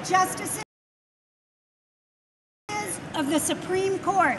Justices of the Supreme Court.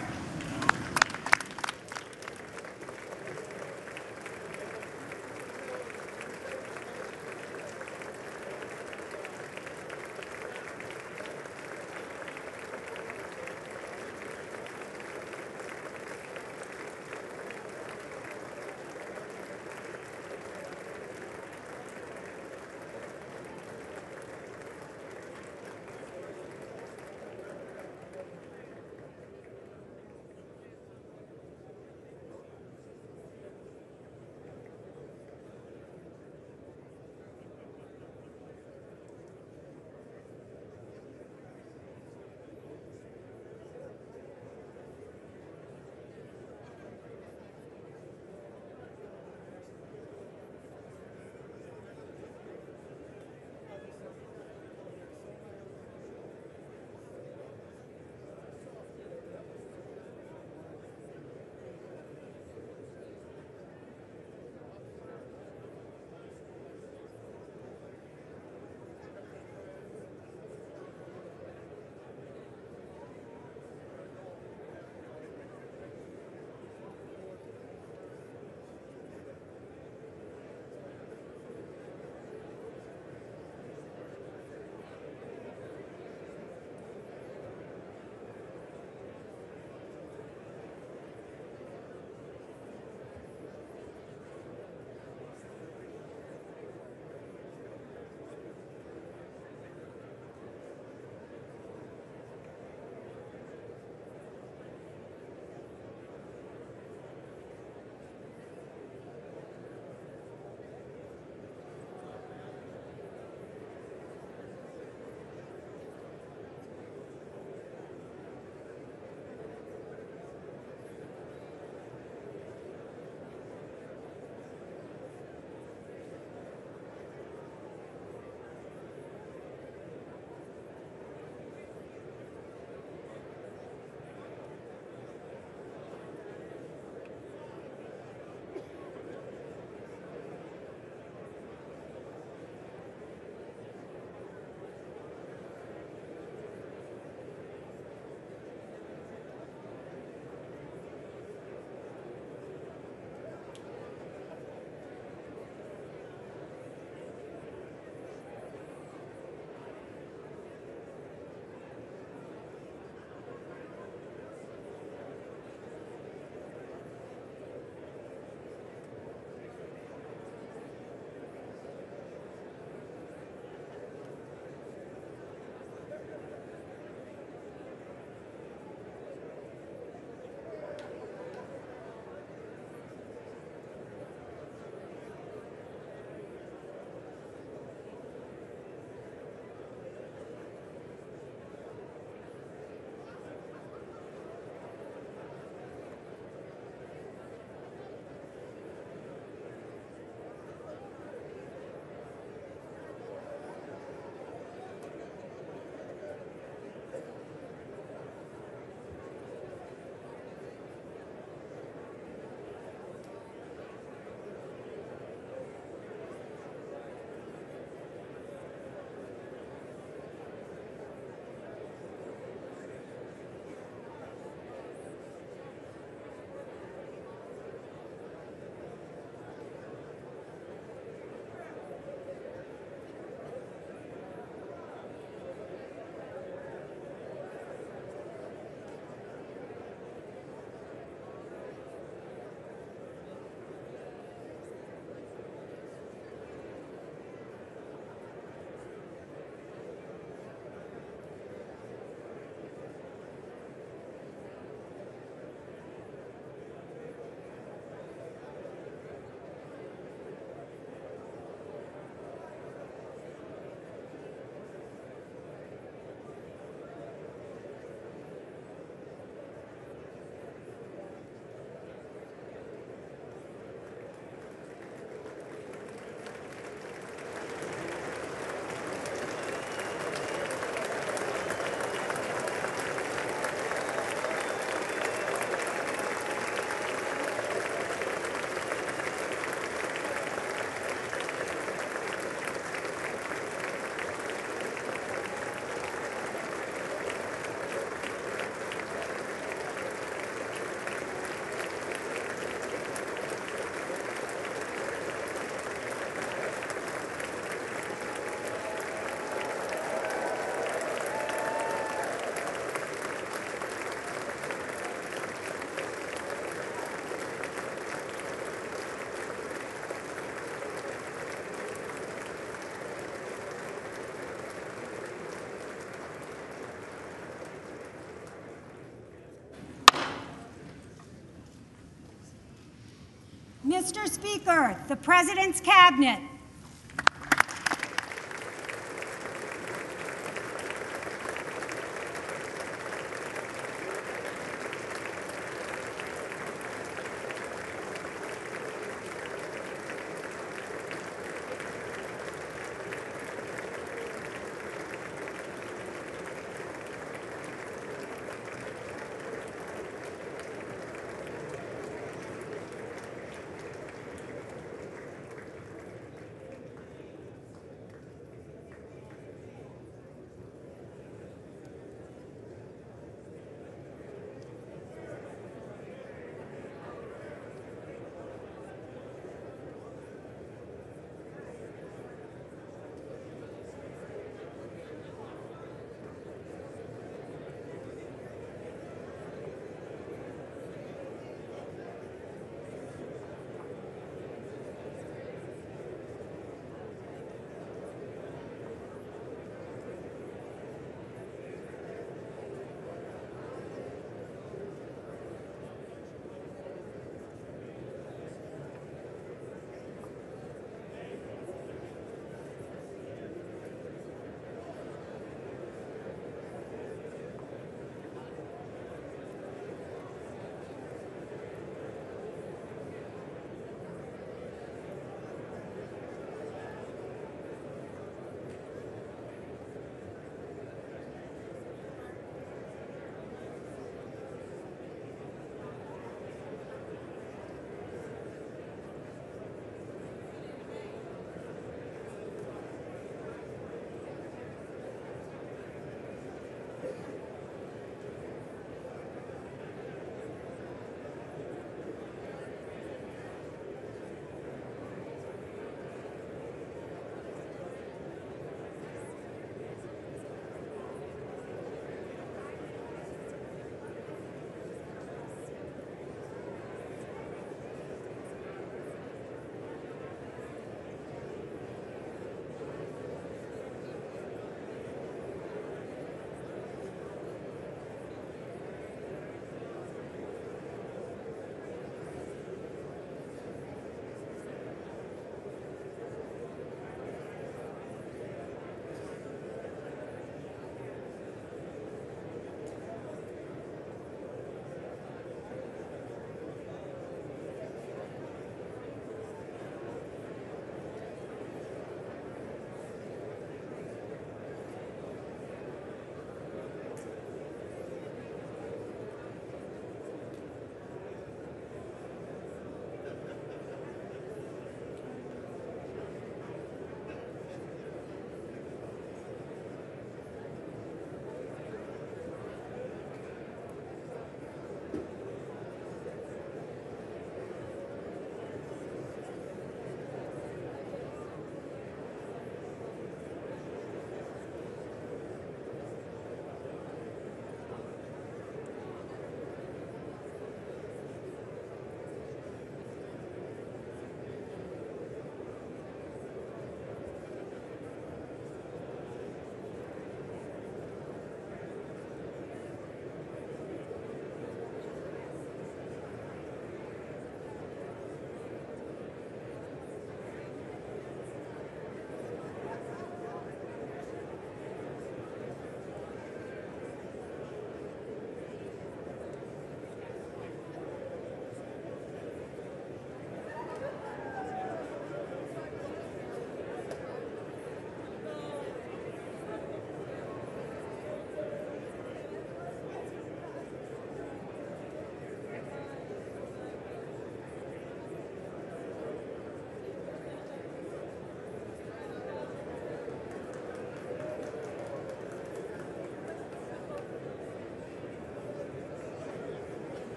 Mr. Speaker, the President's Cabinet.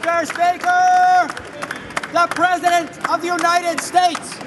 Mr. Speaker, the President of the United States.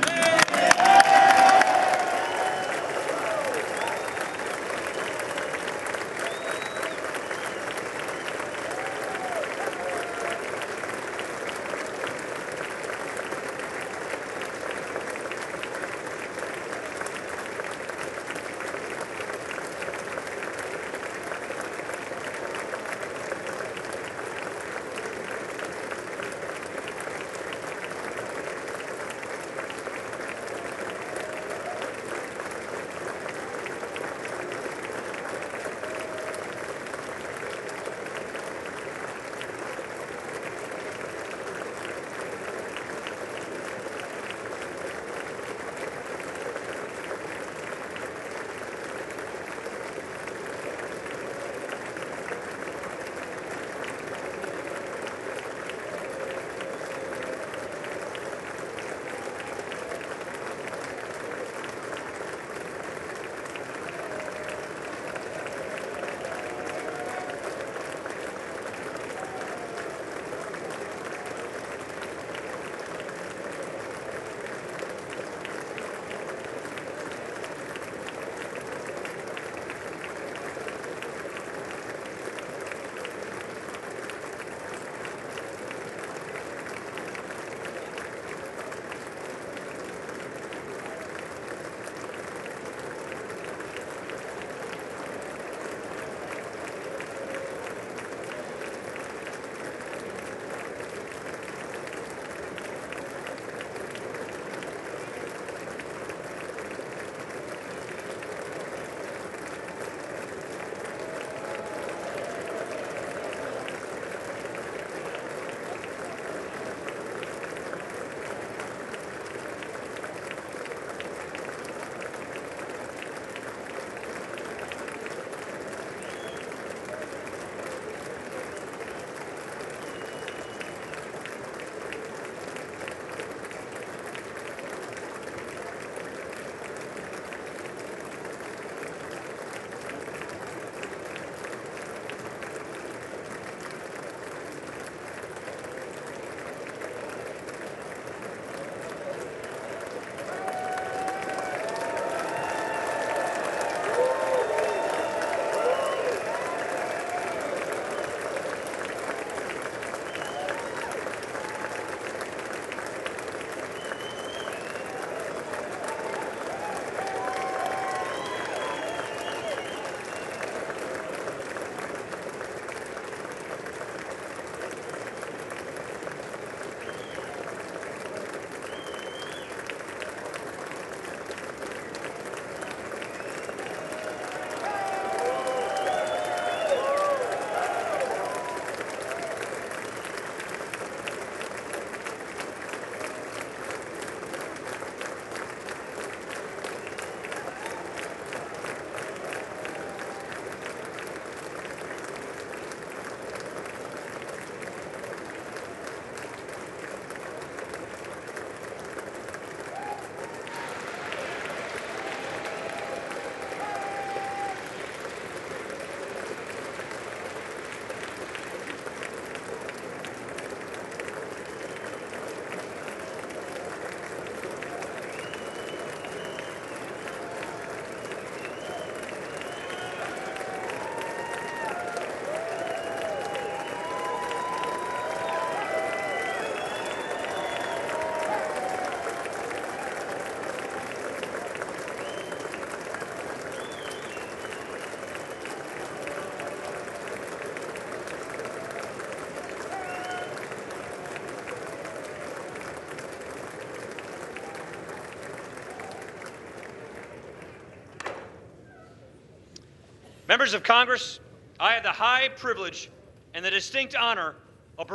Members of Congress, I have the high privilege and the distinct honor of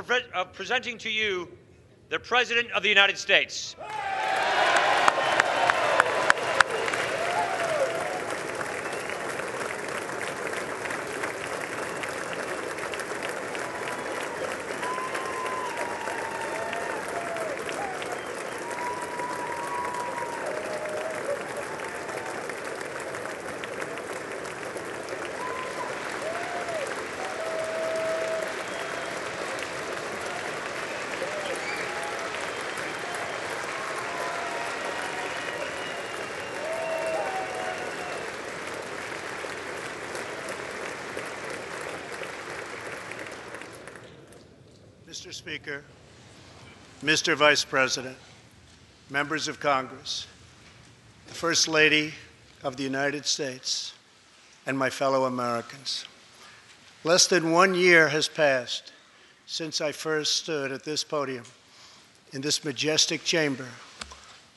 presenting to you the President of the United States. Mr. Speaker, Mr. Vice President, members of Congress, the First Lady of the United States, and my fellow Americans. Less than 1 year has passed since I first stood at this podium in this majestic chamber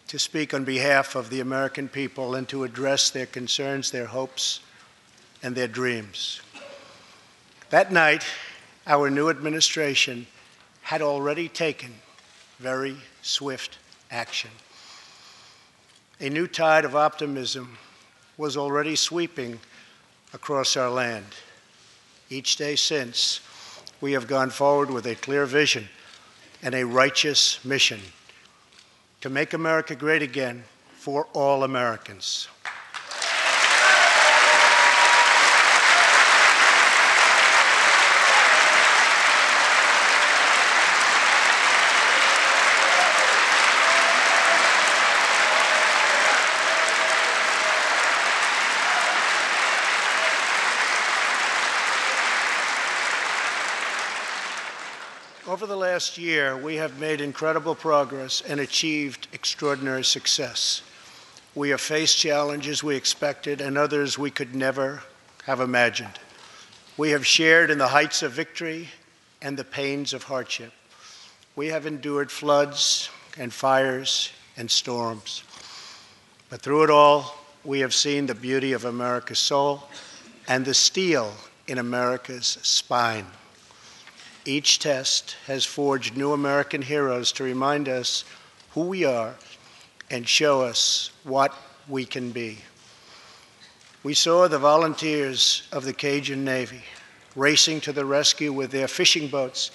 to speak on behalf of the American people and to address their concerns, their hopes, and their dreams. That night, our new administration had already taken very swift action. A new tide of optimism was already sweeping across our land. Each day since, we have gone forward with a clear vision and a righteous mission to make America great again for all Americans. Over the last year, we have made incredible progress and achieved extraordinary success. We have faced challenges we expected and others we could never have imagined. We have shared in the heights of victory and the pains of hardship. We have endured floods and fires and storms. But through it all, we have seen the beauty of America's soul and the steel in America's spine. Each test has forged new American heroes to remind us who we are and show us what we can be. We saw the volunteers of the Cajun Navy racing to the rescue with their fishing boats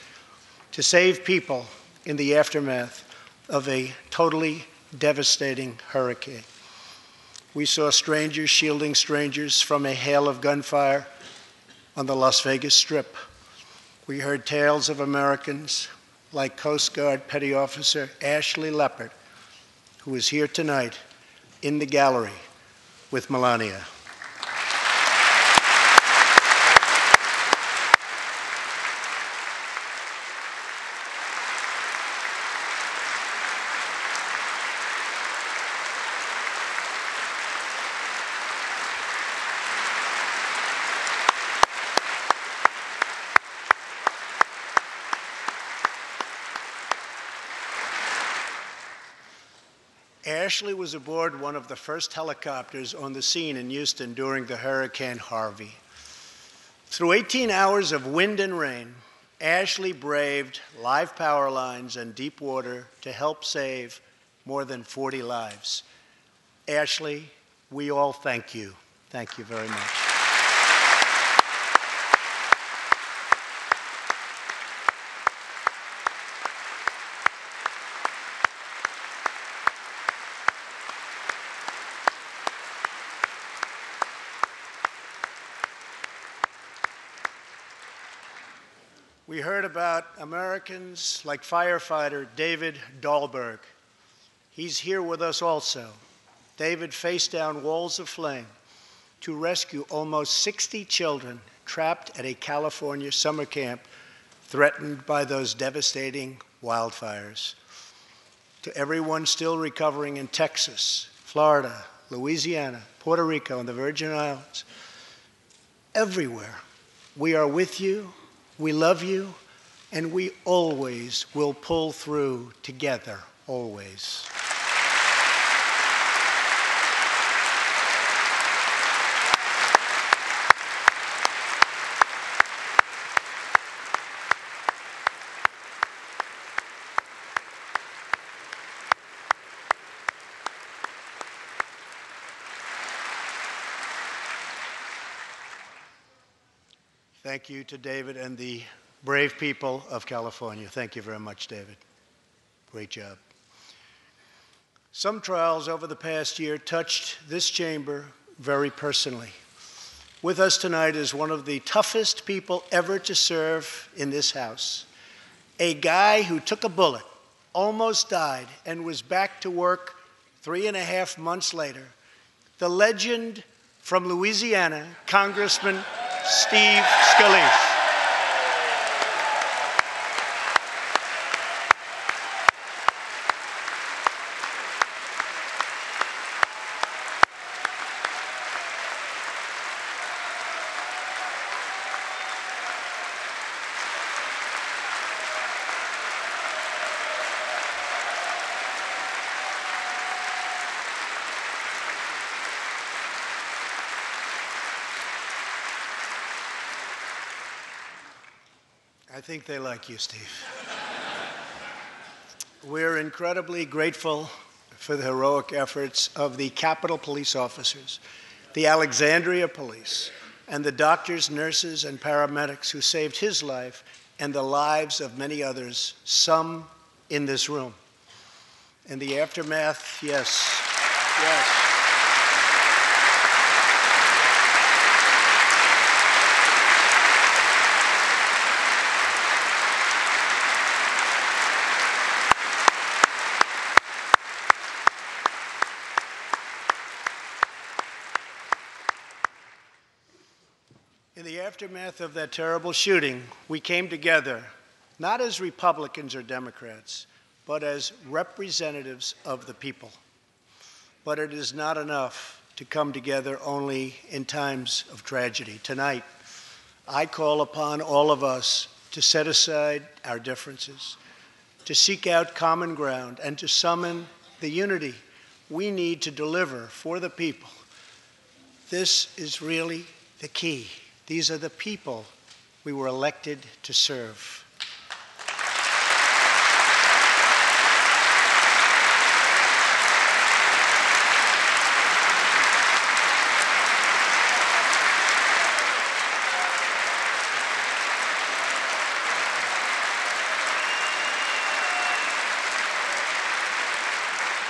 to save people in the aftermath of a totally devastating hurricane. We saw strangers shielding strangers from a hail of gunfire on the Las Vegas Strip. We heard tales of Americans like Coast Guard Petty Officer Ashley Leopard, who is here tonight in the gallery with Melania. Ashley was aboard one of the first helicopters on the scene in Houston during the Hurricane Harvey. Through 18 hours of wind and rain, Ashley braved live power lines and deep water to help save more than 40 lives. Ashley, we all thank you. Thank you very much. We heard about Americans like firefighter David Dahlberg. He's here with us also. David faced down walls of flame to rescue almost 60 children trapped at a California summer camp threatened by those devastating wildfires. To everyone still recovering in Texas, Florida, Louisiana, Puerto Rico, and the Virgin Islands, everywhere, we are with you. We love you, and we always will pull through together, always. Thank you to David and the brave people of California. Thank you very much, David. Great job. Some trials over the past year touched this chamber very personally. With us tonight is one of the toughest people ever to serve in this House, a guy who took a bullet, almost died, and was back to work 3.5 months later, the legend from Louisiana, Congressman Steve Scalise. I think they like you, Steve. We're incredibly grateful for the heroic efforts of the Capitol Police officers, the Alexandria Police, and the doctors, nurses, and paramedics who saved his life and the lives of many others, some in this room. In the aftermath, yes. In the aftermath of that terrible shooting, we came together, not as Republicans or Democrats, but as representatives of the people. But it is not enough to come together only in times of tragedy. Tonight, I call upon all of us to set aside our differences, to seek out common ground, and to summon the unity we need to deliver for the people. This is really the key. These are the people we were elected to serve.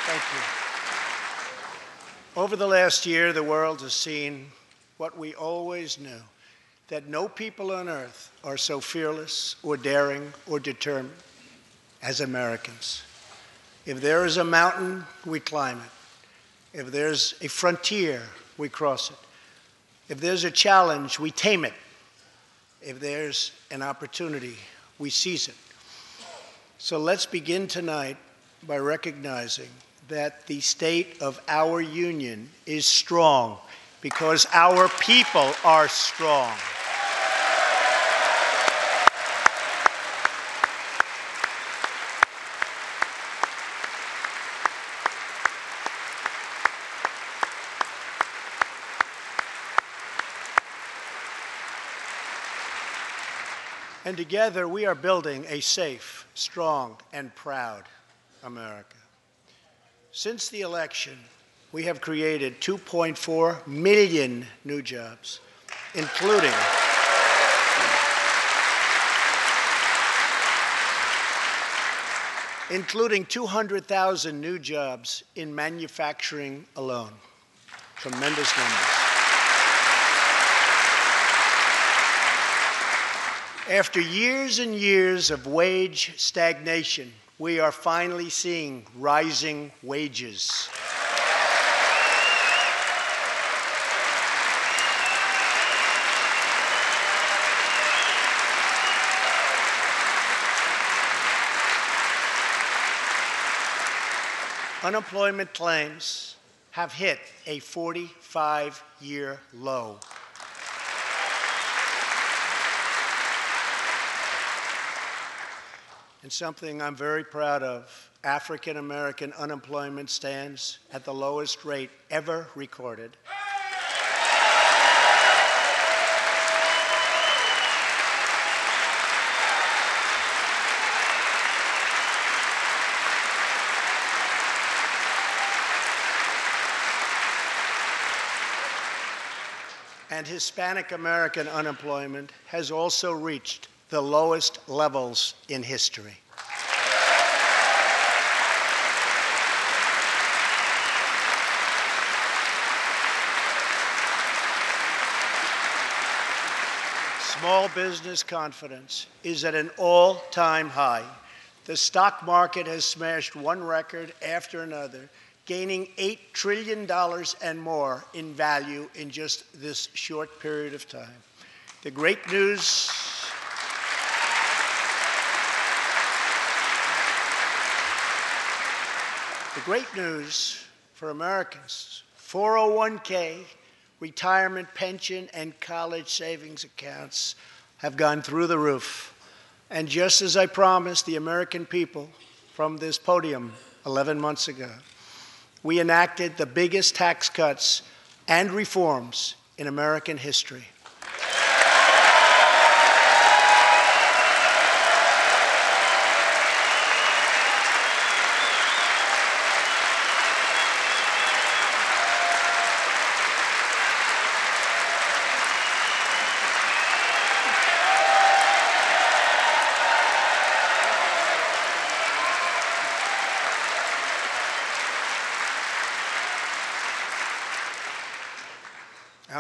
Thank you. Over the last year, the world has seen what we always knew, that no people on earth are so fearless or daring or determined as Americans. If there is a mountain, we climb it. If there's a frontier, we cross it. If there's a challenge, we tame it. If there's an opportunity, we seize it. So let's begin tonight by recognizing that the state of our union is strong because our people are strong. And together we are building a safe, strong, and proud America. Since the election, we have created 2.4 million new jobs, including 200,000 new jobs in manufacturing alone. Tremendous numbers. After years and years of wage stagnation, we are finally seeing rising wages. Unemployment claims have hit a 45-year low. And something I'm very proud of, African American unemployment stands at the lowest rate ever recorded. And Hispanic American unemployment has also reached the lowest levels in history. Small business confidence is at an all-time high. The stock market has smashed one record after another, gaining $8 trillion and more in value in just this short period of time. The great news for Americans, 401k, retirement pension, and college savings accounts have gone through the roof. And just as I promised the American people from this podium 11 months ago, we enacted the biggest tax cuts and reforms in American history.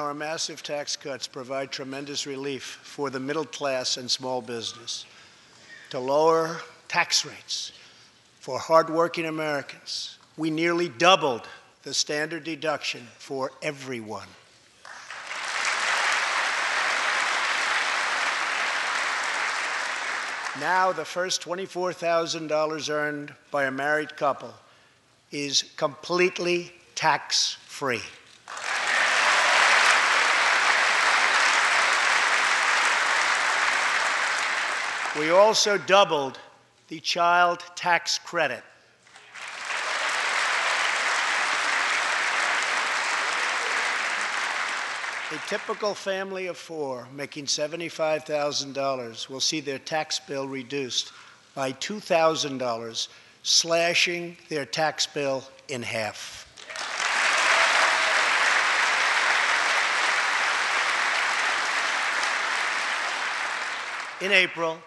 our massive tax cuts provide tremendous relief for the middle class and small business. To lower tax rates for hardworking Americans, we nearly doubled the standard deduction for everyone. Now, the first $24,000 earned by a married couple is completely tax-free. We also doubled the child tax credit. A typical family of four making $75,000 will see their tax bill reduced by $2,000, slashing their tax bill in half. In April,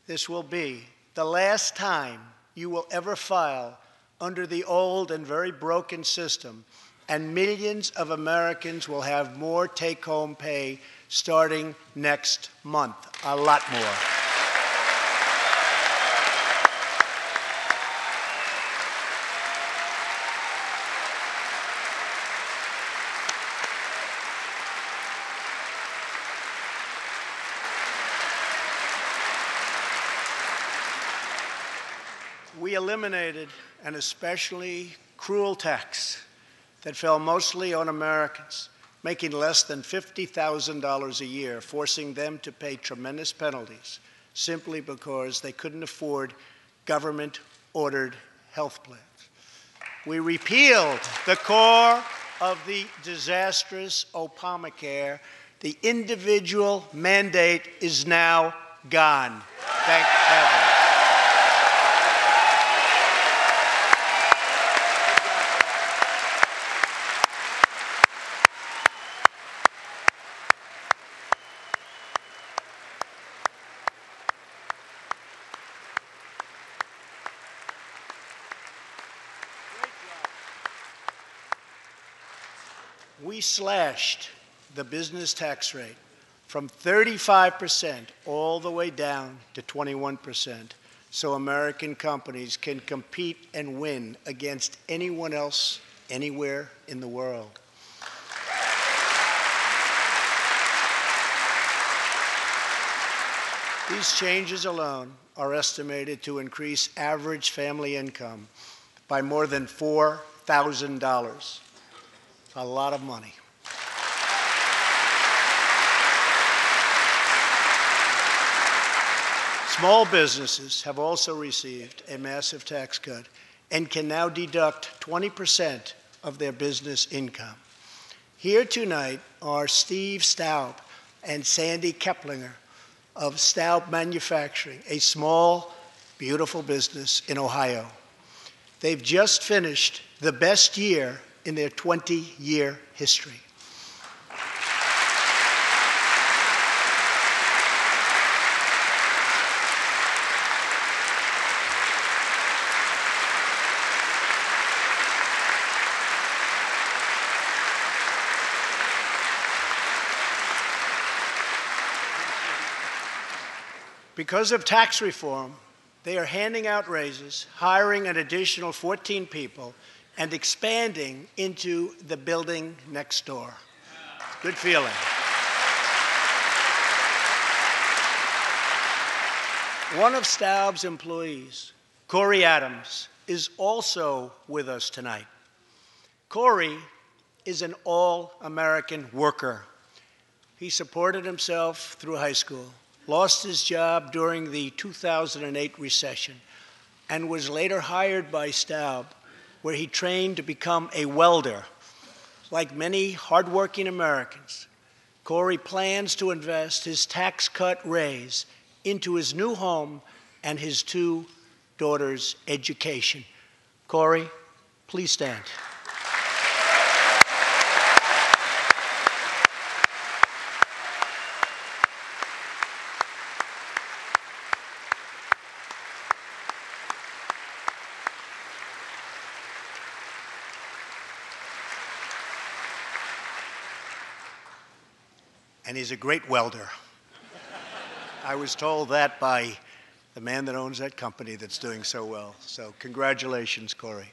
this will be the last time you will ever file under the old and very broken system, and millions of Americans will have more take-home pay starting next month, a lot more. We eliminated an especially cruel tax that fell mostly on Americans making less than $50,000 a year, forcing them to pay tremendous penalties simply because they couldn't afford government-ordered health plans. We repealed the core of the disastrous Obamacare. The individual mandate is now gone. Thank heaven. We slashed the business tax rate from 35% all the way down to 21%, so American companies can compete and win against anyone else anywhere in the world. These changes alone are estimated to increase average family income by more than $4,000. A lot of money. Small businesses have also received a massive tax cut and can now deduct 20% of their business income. Here tonight are Steve Staub and Sandy Keplinger of Staub Manufacturing, a small, beautiful business in Ohio. They've just finished the best year in their 20-year history. Because of tax reform, they are handing out raises, hiring an additional 14 people, and expanding into the building next door. Good feeling. One of Staub's employees, Corey Adams, is also with us tonight. Corey is an all-American worker. He supported himself through high school, lost his job during the 2008 recession, and was later hired by Staub, where he trained to become a welder. Like many hardworking Americans, Corey plans to invest his tax cut raise into his new home and his two daughters' education. Corey, please stand. and he's a great welder. I was told that by the man that owns that company that's doing so well. So congratulations, Corey.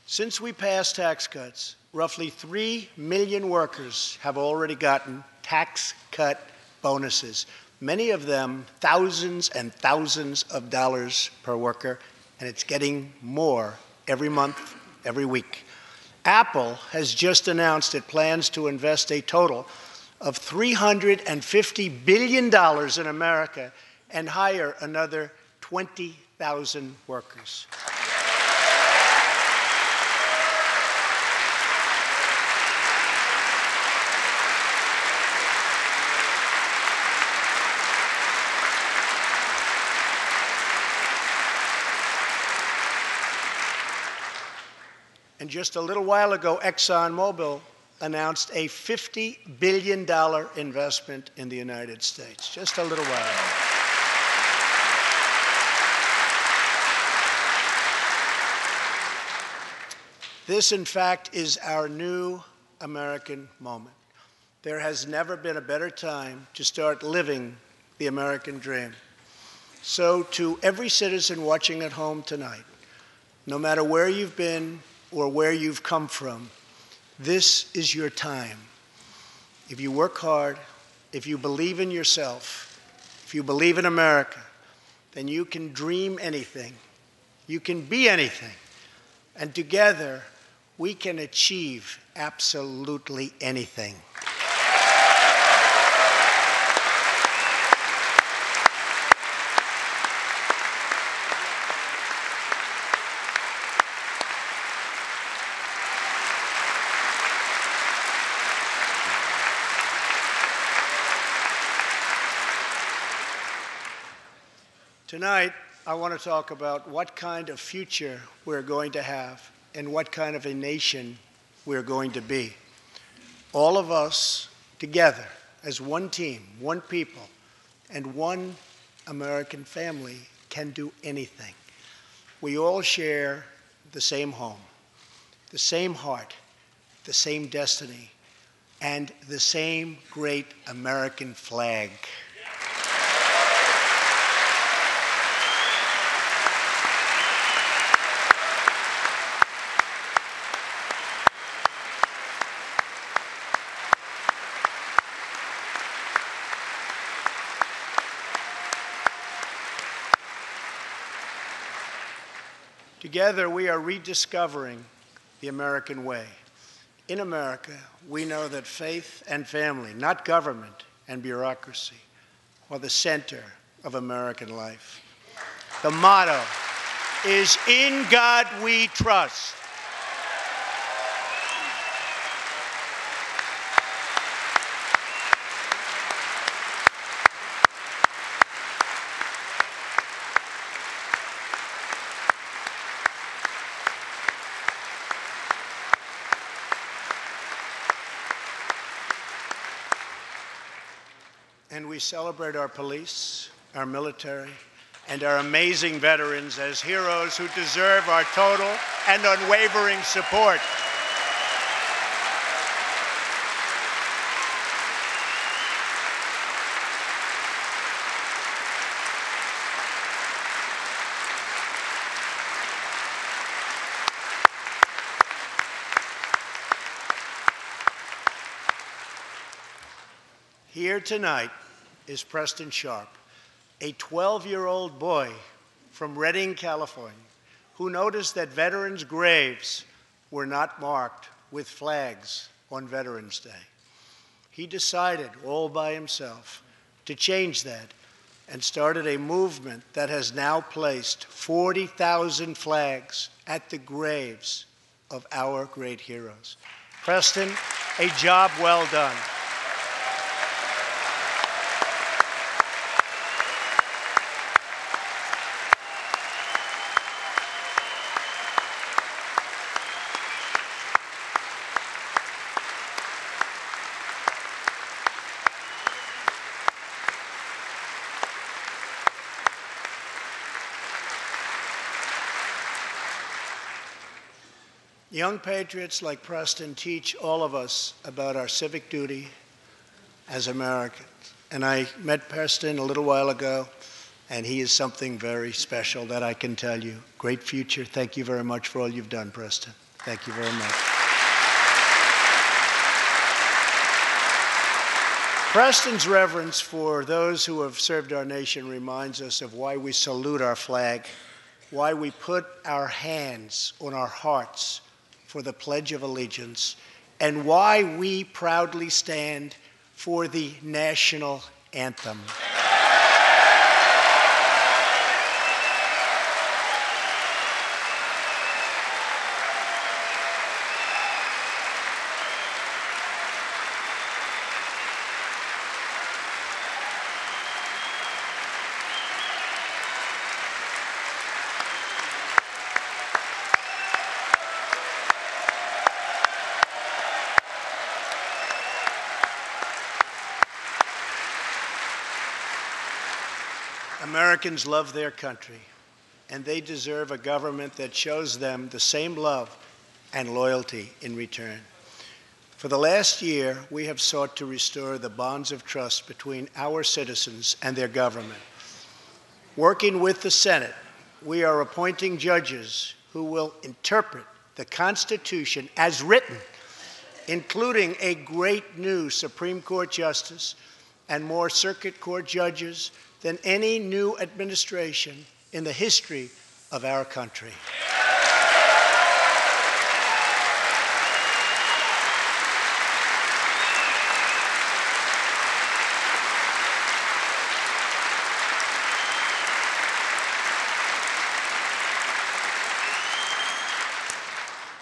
Since we passed tax cuts, roughly 3 million workers have already gotten tax cut bonuses, many of them thousands and thousands of dollars per worker, and it's getting more every month, every week. Apple has just announced it plans to invest a total of $350 billion in America and hire another 20,000 workers. And just a little while ago, ExxonMobil announced a $50 billion investment in the United States, just a little while ago. This, in fact, is our new American moment. There has never been a better time to start living the American dream. So to every citizen watching at home tonight, no matter where you've been or where you've come from, this is your time. If you work hard, if you believe in yourself, if you believe in America, then you can dream anything. You can be anything. And together, we can achieve absolutely anything. Tonight, I want to talk about what kind of future we're going to have and what kind of a nation we're going to be. All of us together as one team, one people, and one American family can do anything. We all share the same home, the same heart, the same destiny, and the same great American flag. Together, we are rediscovering the American way. In America, we know that faith and family, not government and bureaucracy, are the center of American life. The motto is, "In God we trust." And we celebrate our police, our military, and our amazing veterans as heroes who deserve our total and unwavering support. Here tonight is Preston Sharp, a 12-year-old boy from Redding, California, who noticed that veterans' graves were not marked with flags on Veterans Day. He decided all by himself to change that and started a movement that has now placed 40,000 flags at the graves of our great heroes. Preston, a job well done. Young patriots like Preston teach all of us about our civic duty, as Americans. And I met Preston a little while ago, and he is something very special that I can tell you. Great future. Thank you very much for all you've done, Preston. Thank you very much. Preston's reverence for those who have served our nation reminds us of why we salute our flag, why we put our hands on our hearts for the Pledge of Allegiance, and why we proudly stand for the national anthem. Americans love their country, and they deserve a government that shows them the same love and loyalty in return. For the last year, we have sought to restore the bonds of trust between our citizens and their government. Working with the Senate, we are appointing judges who will interpret the Constitution as written, including a great new Supreme Court justice and more circuit court judges than any new administration in the history of our country.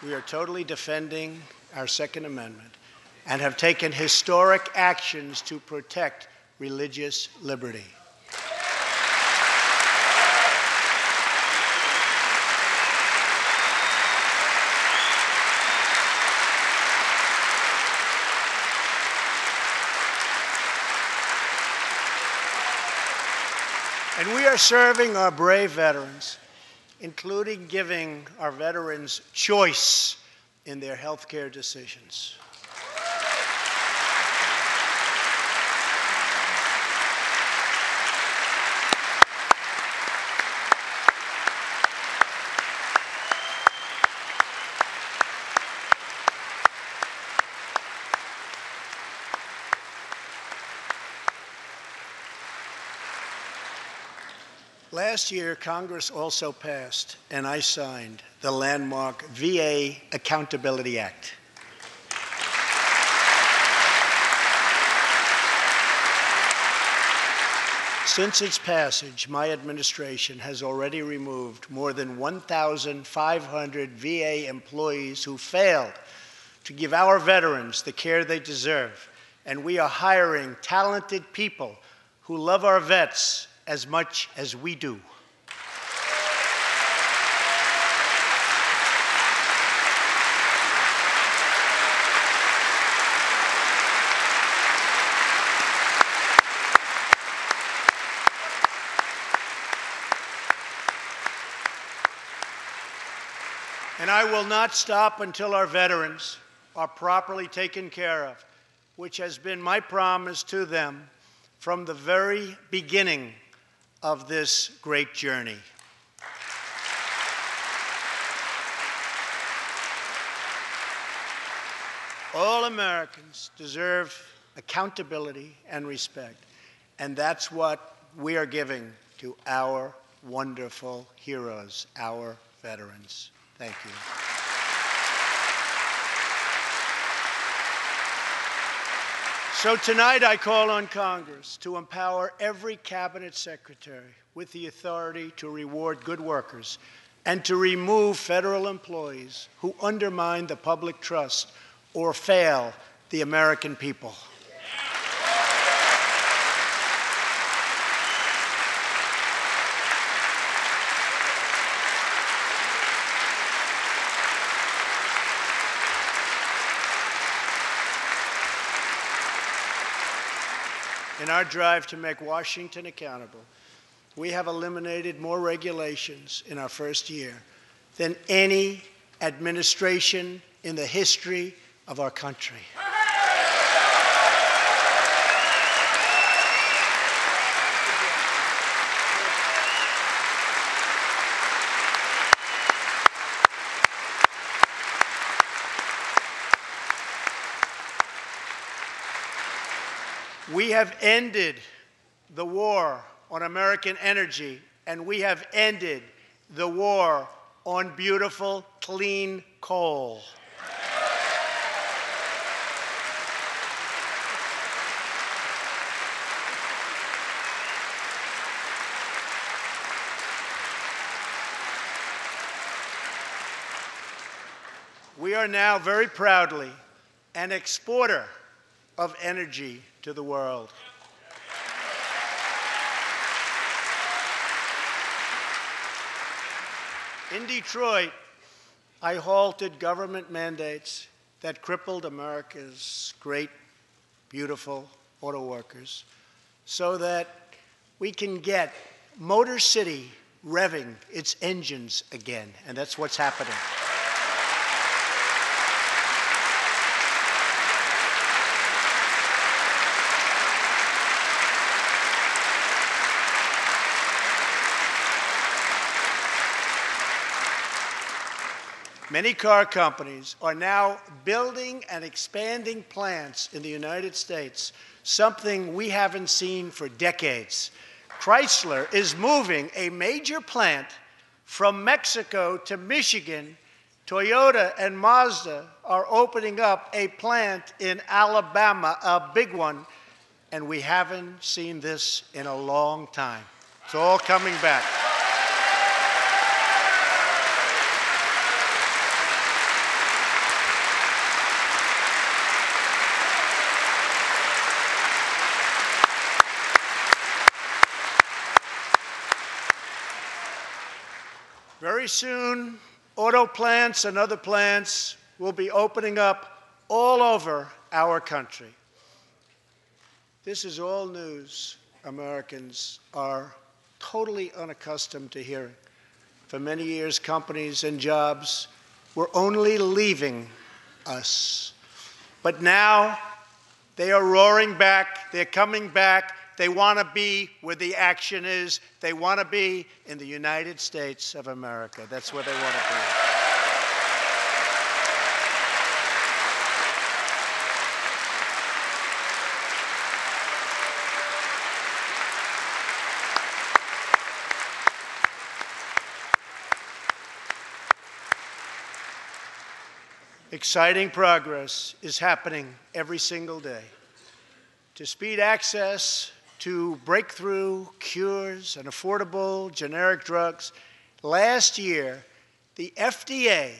We are totally defending our Second Amendment and have taken historic actions to protect religious liberty. And we are serving our brave veterans, including giving our veterans choice in their health care decisions. Last year, Congress also passed, and I signed, the landmark VA Accountability Act. Since its passage, my administration has already removed more than 1,500 VA employees who failed to give our veterans the care they deserve, and we are hiring talented people who love our vets as much as we do. And I will not stop until our veterans are properly taken care of, which has been my promise to them from the very beginning of this great journey. All Americans deserve accountability and respect, and that's what we are giving to our wonderful heroes, our veterans. Thank you. So tonight I call on Congress to empower every cabinet secretary with the authority to reward good workers and to remove federal employees who undermine the public trust or fail the American people. In our drive to make Washington accountable, we have eliminated more regulations in our first year than any administration in the history of our country. We have ended the war on American energy, and we have ended the war on beautiful, clean coal. We are now very proudly an exporter of energy to the world. In Detroit, I halted government mandates that crippled America's great, beautiful auto workers so that we can get Motor City revving its engines again, and that's what's happening. Many car companies are now building and expanding plants in the United States, something we haven't seen for decades. Chrysler is moving a major plant from Mexico to Michigan. Toyota and Mazda are opening up a plant in Alabama, a big one, and we haven't seen this in a long time. It's all coming back. Very soon, auto plants and other plants will be opening up all over our country. This is all news Americans are totally unaccustomed to hearing. For many years, companies and jobs were only leaving us. But now, they are roaring back, they're coming back. They want to be where the action is. They want to be in the United States of America. That's where they want to be. Exciting progress is happening every single day. To speed access to breakthrough cures and affordable generic drugs, last year, the FDA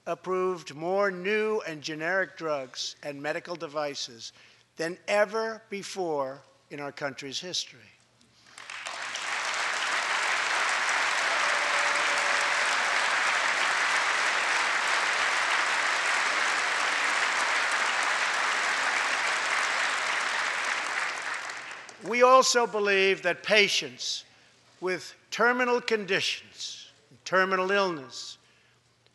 approved more new and generic drugs and medical devices than ever before in our country's history. We also believe that patients with terminal conditions, terminal illness,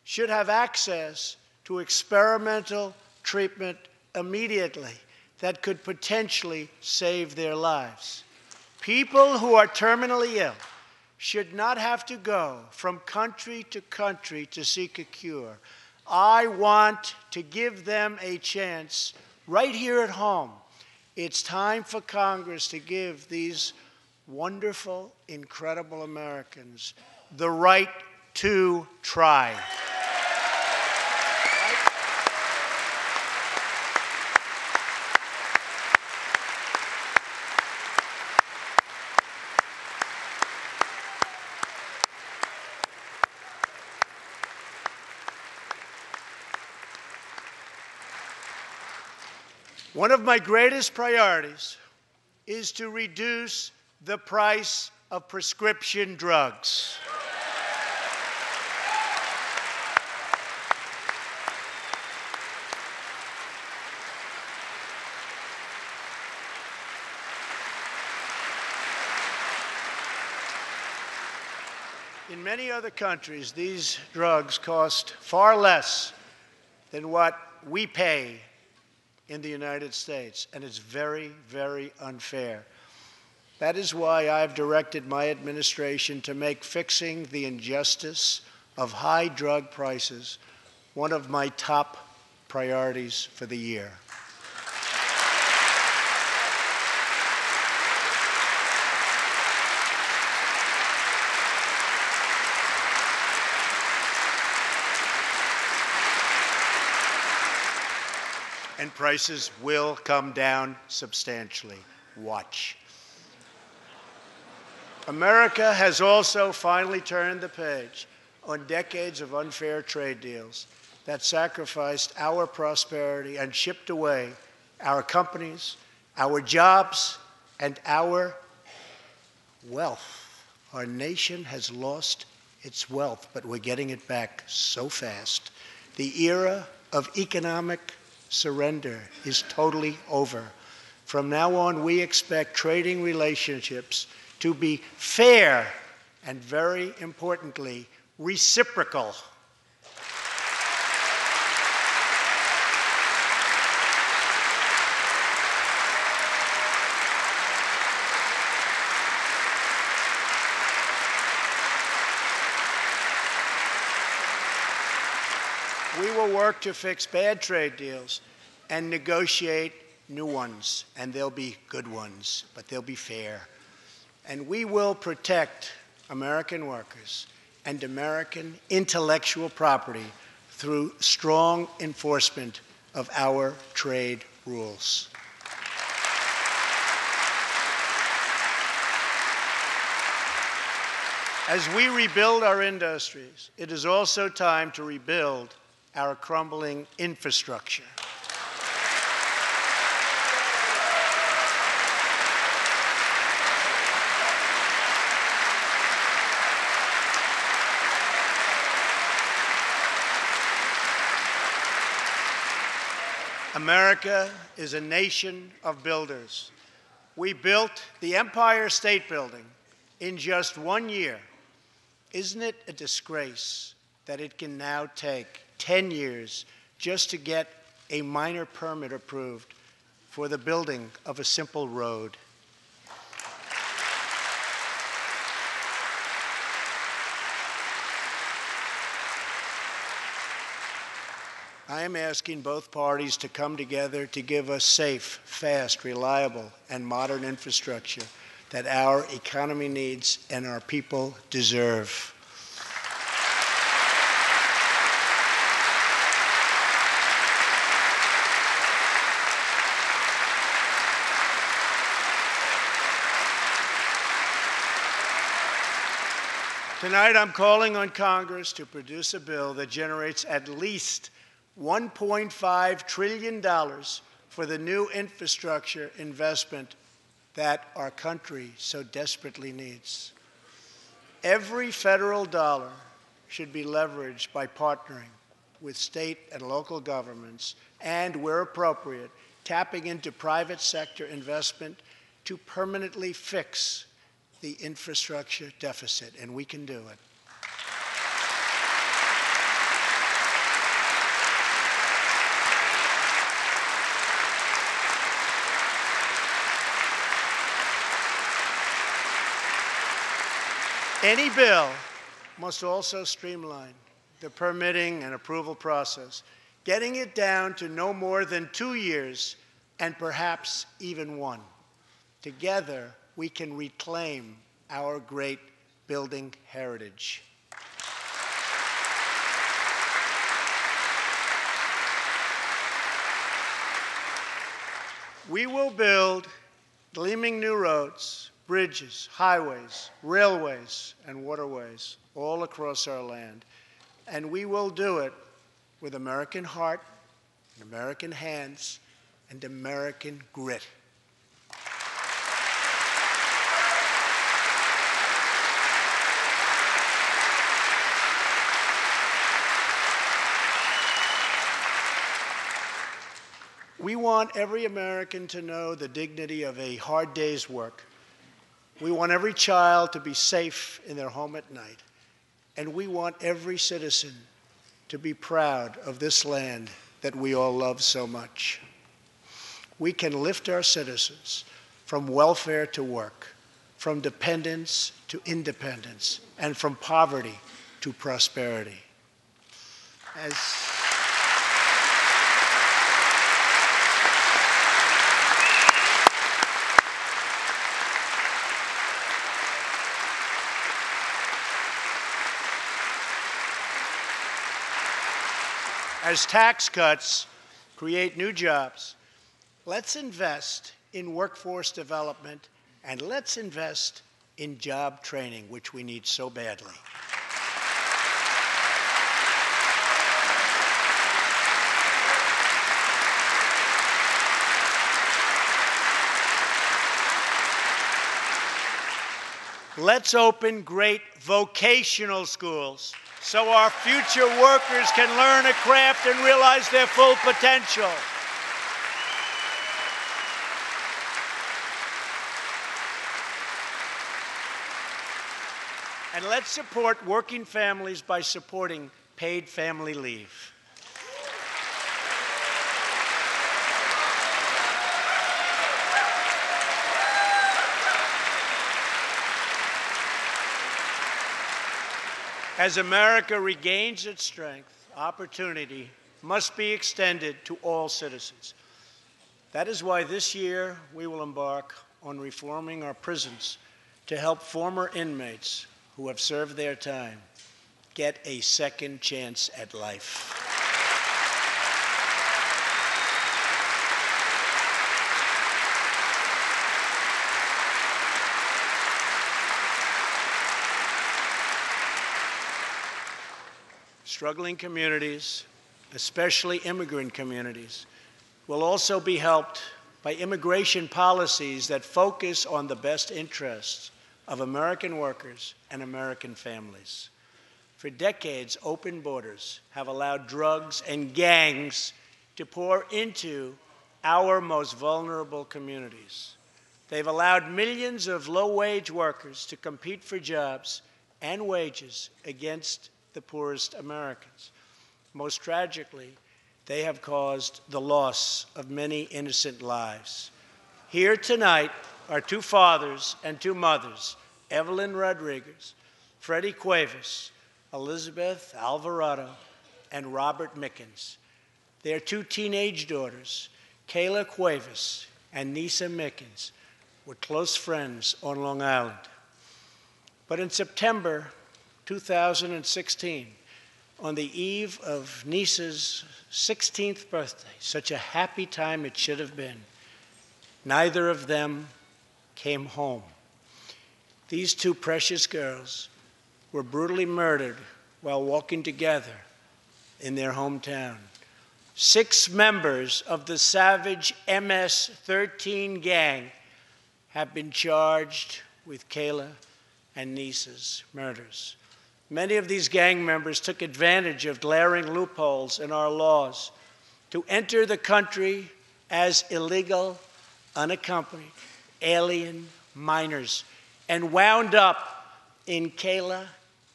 should have access to experimental treatment immediately that could potentially save their lives. People who are terminally ill should not have to go from country to seek a cure. I want to give them a chance right here at home. It's time for Congress to give these wonderful, incredible Americans the right to try. One of my greatest priorities is to reduce the price of prescription drugs. In many other countries, these drugs cost far less than what we pay in the United States, and it's very, very unfair. That is why I've directed my administration to make fixing the injustice of high drug prices one of my top priorities for the year. and prices will come down substantially. Watch. America has also finally turned the page on decades of unfair trade deals that sacrificed our prosperity and shipped away our companies, our jobs, and our wealth. Our nation has lost its wealth, but we're getting it back so fast. The era of economic surrender is totally over. From now on, we expect trading relationships to be fair and, very importantly, reciprocal. We will work to fix bad trade deals and negotiate new ones, and they'll be good ones, but they'll be fair. And we will protect American workers and American intellectual property through strong enforcement of our trade rules. As we rebuild our industries, it is also time to rebuild our crumbling infrastructure. America is a nation of builders. We built the Empire State Building in just 1 year. Isn't it a disgrace that it can now take 10 years just to get a minor permit approved for the building of a simple road? I am asking both parties to come together to give us safe, fast, reliable, and modern infrastructure that our economy needs and our people deserve. Tonight, I'm calling on Congress to produce a bill that generates at least $1.5 trillion for the new infrastructure investment that our country so desperately needs. Every federal dollar should be leveraged by partnering with state and local governments and, where appropriate, tapping into private sector investment to permanently fix the infrastructure deficit, and we can do it. Any bill must also streamline the permitting and approval process, getting it down to no more than 2 years and perhaps even 1. Together, we can reclaim our great building heritage. We will build gleaming new roads, bridges, highways, railways, and waterways all across our land. And we will do it with American heart, and American hands, and American grit. We want every American to know the dignity of a hard day's work. We want every child to be safe in their home at night. And we want every citizen to be proud of this land that we all love so much. We can lift our citizens from welfare to work, from dependence to independence, and from poverty to prosperity. As tax cuts create new jobs. Let's invest in workforce development, and let's invest in job training, which we need so badly. Let's open great vocational schools so our future workers can learn a craft and realize their full potential. And let's support working families by supporting paid family leave. As America regains its strength, opportunity must be extended to all citizens. That is why this year we will embark on reforming our prisons to help former inmates who have served their time get a second chance at life. Struggling communities, especially immigrant communities, will also be helped by immigration policies that focus on the best interests of American workers and American families. For decades, open borders have allowed drugs and gangs to pour into our most vulnerable communities. They've allowed millions of low-wage workers to compete for jobs and wages against the poorest Americans. Most tragically, they have caused the loss of many innocent lives. Here tonight are two fathers and two mothers, Evelyn Rodriguez, Freddie Cuevas, Elizabeth Alvarado, and Robert Mickens. Their two teenage daughters, Kayla Cuevas and Nisa Mickens, were close friends on Long Island. But in September 2016, on the eve of Nisa's 16th birthday, such a happy time it should have been, neither of them came home. These two precious girls were brutally murdered while walking together in their hometown. 6 members of the savage MS-13 gang have been charged with Kayla and Nisa's murders. Many of these gang members took advantage of glaring loopholes in our laws to enter the country as illegal, unaccompanied, alien minors and wound up in Kayla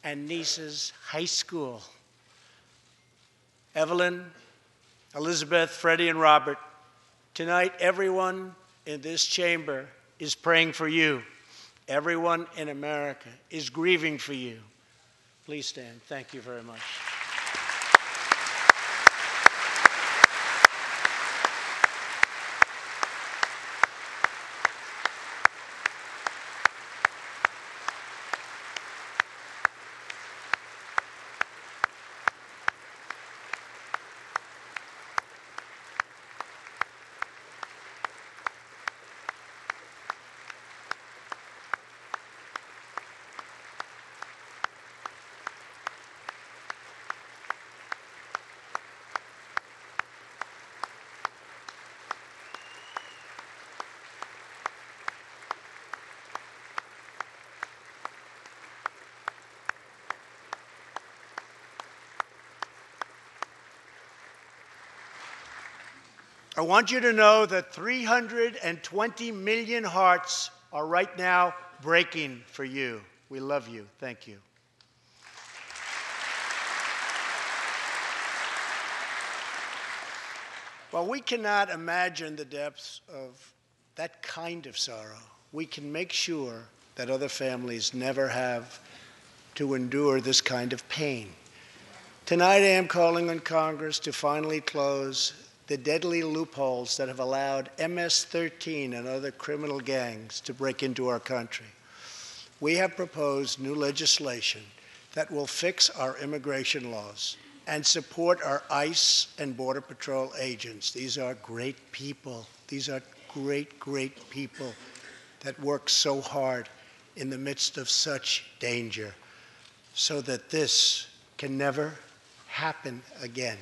and Nisa's high school. Evelyn, Elizabeth, Freddie, and Robert, tonight everyone in this chamber is praying for you. Everyone in America is grieving for you. Please stand. Thank you very much. I want you to know that 320 million hearts are right now breaking for you. We love you. Thank you. While we cannot imagine the depths of that kind of sorrow, we can make sure that other families never have to endure this kind of pain. Tonight I am calling on Congress to finally close the deadly loopholes that have allowed MS-13 and other criminal gangs to break into our country. We have proposed new legislation that will fix our immigration laws and support our ICE and Border Patrol agents. These are great people. These are great, great people that work so hard in the midst of such danger so that this can never happen again.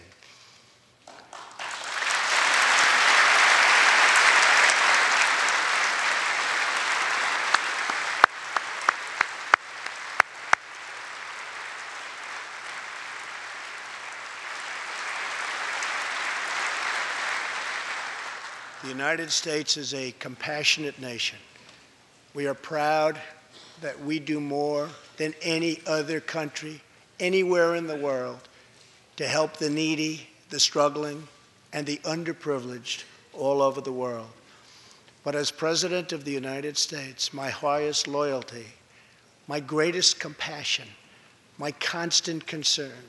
The United States is a compassionate nation. We are proud that we do more than any other country anywhere in the world to help the needy, the struggling, and the underprivileged all over the world. But as President of the United States, my highest loyalty, my greatest compassion, my constant concern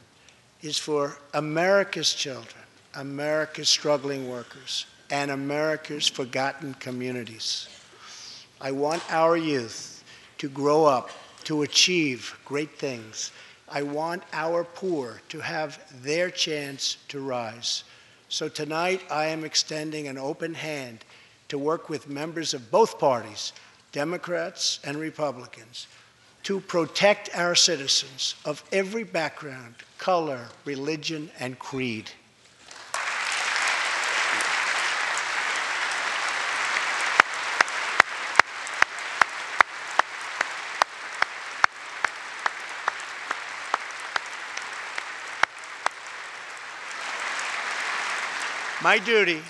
is for America's children, America's struggling workers, and America's forgotten communities. I want our youth to grow up to achieve great things. I want our poor to have their chance to rise. So tonight I am extending an open hand to work with members of both parties, Democrats and Republicans, to protect our citizens of every background, color, religion, and creed. My duty,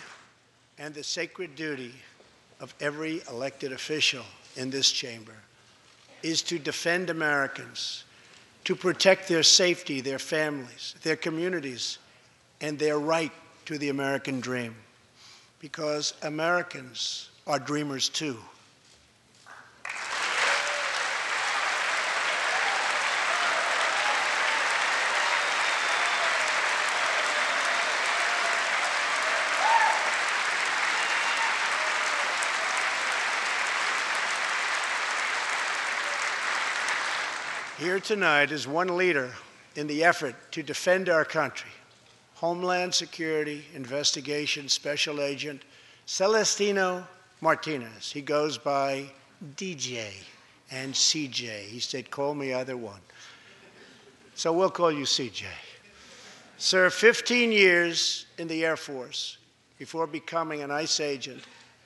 and the sacred duty of every elected official in this chamber, is to defend Americans, to protect their safety, their families, their communities, and their right to the American dream. Because Americans are dreamers too. Here tonight is one leader in the effort to defend our country, Homeland Security Investigation Special Agent Celestino Martinez. He goes by DJ and CJ. He said, call me either one. So we'll call you CJ. Served 15 years in the Air Force before becoming an ICE agent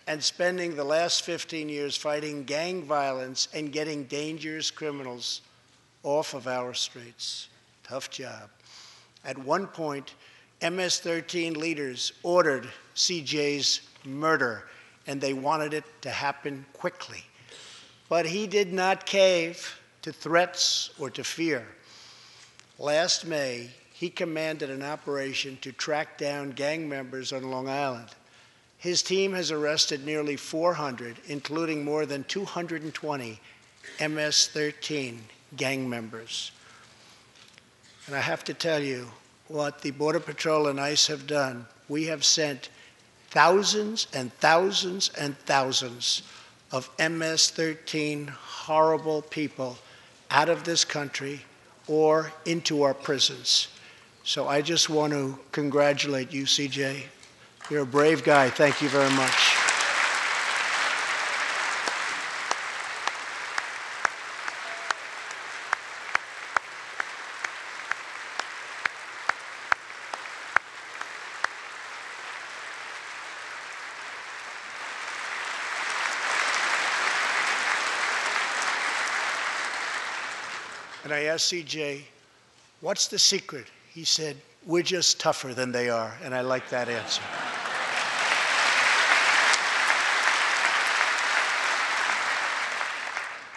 and spending the last 15 years fighting gang violence and getting dangerous criminals off of our streets. Tough job. At one point, MS-13 leaders ordered CJ's murder, and they wanted it to happen quickly. But he did not cave to threats or to fear. Last May, he commanded an operation to track down gang members on Long Island. His team has arrested nearly 400, including more than 220 MS-13 gang members. And I have to tell you, what the Border Patrol and ICE have done, we have sent thousands and thousands and thousands of MS-13 horrible people out of this country or into our prisons. So I just want to congratulate you, CJ. You're a brave guy. Thank you very much. And I asked CJ, what's the secret? He said, we're just tougher than they are. And I like that answer.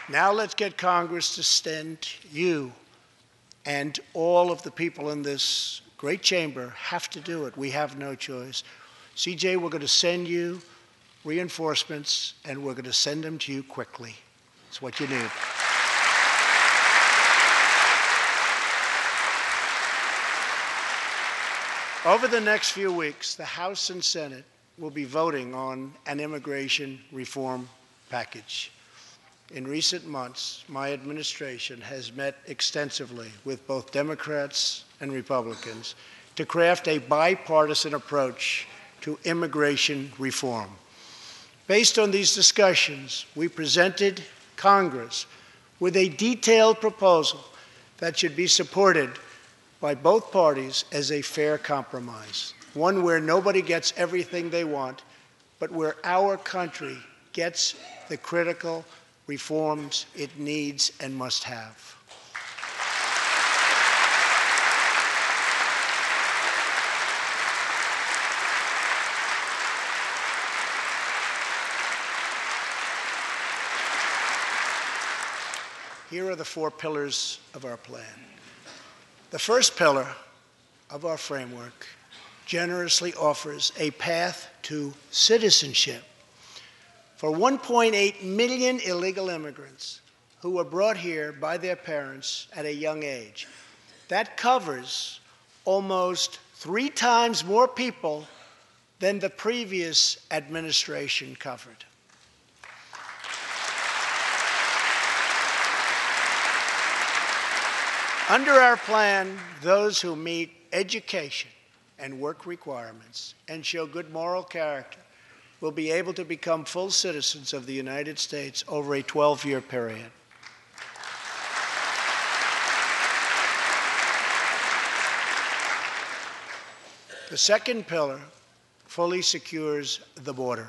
Now let's get Congress to send you, and all of the people in this great chamber have to do it. We have no choice. CJ, we're going to send you reinforcements, and we're going to send them to you quickly. It's what you need. Over the next few weeks, the House and Senate will be voting on an immigration reform package. In recent months, my administration has met extensively with both Democrats and Republicans to craft a bipartisan approach to immigration reform. Based on these discussions, we presented Congress with a detailed proposal that should be supported by both parties as a fair compromise, one where nobody gets everything they want, but where our country gets the critical reforms it needs and must have. Here are the 4 pillars of our plan. The first pillar of our framework generously offers a path to citizenship for 1.8 million illegal immigrants who were brought here by their parents at a young age. That covers almost 3 times more people than the previous administration covered. Under our plan, those who meet education and work requirements and show good moral character will be able to become full citizens of the United States over a 12-year period. The second pillar fully secures the border.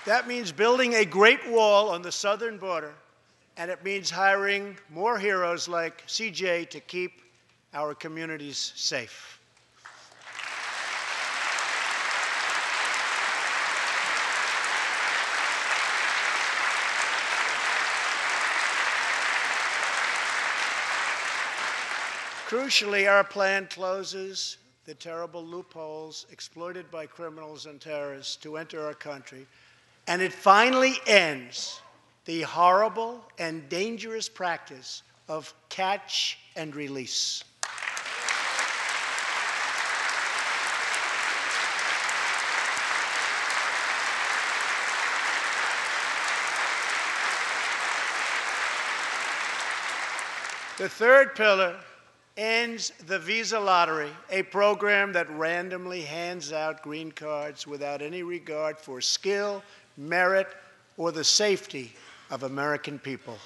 That means building a great wall on the southern border, and it means hiring more heroes like CJ to keep our communities safe. Crucially, our plan closes the terrible loopholes exploited by criminals and terrorists to enter our country, and it finally ends the horrible and dangerous practice of catch and release. The third pillar ends the visa lottery, a program that randomly hands out green cards without any regard for skill, merit, or the safety of American people.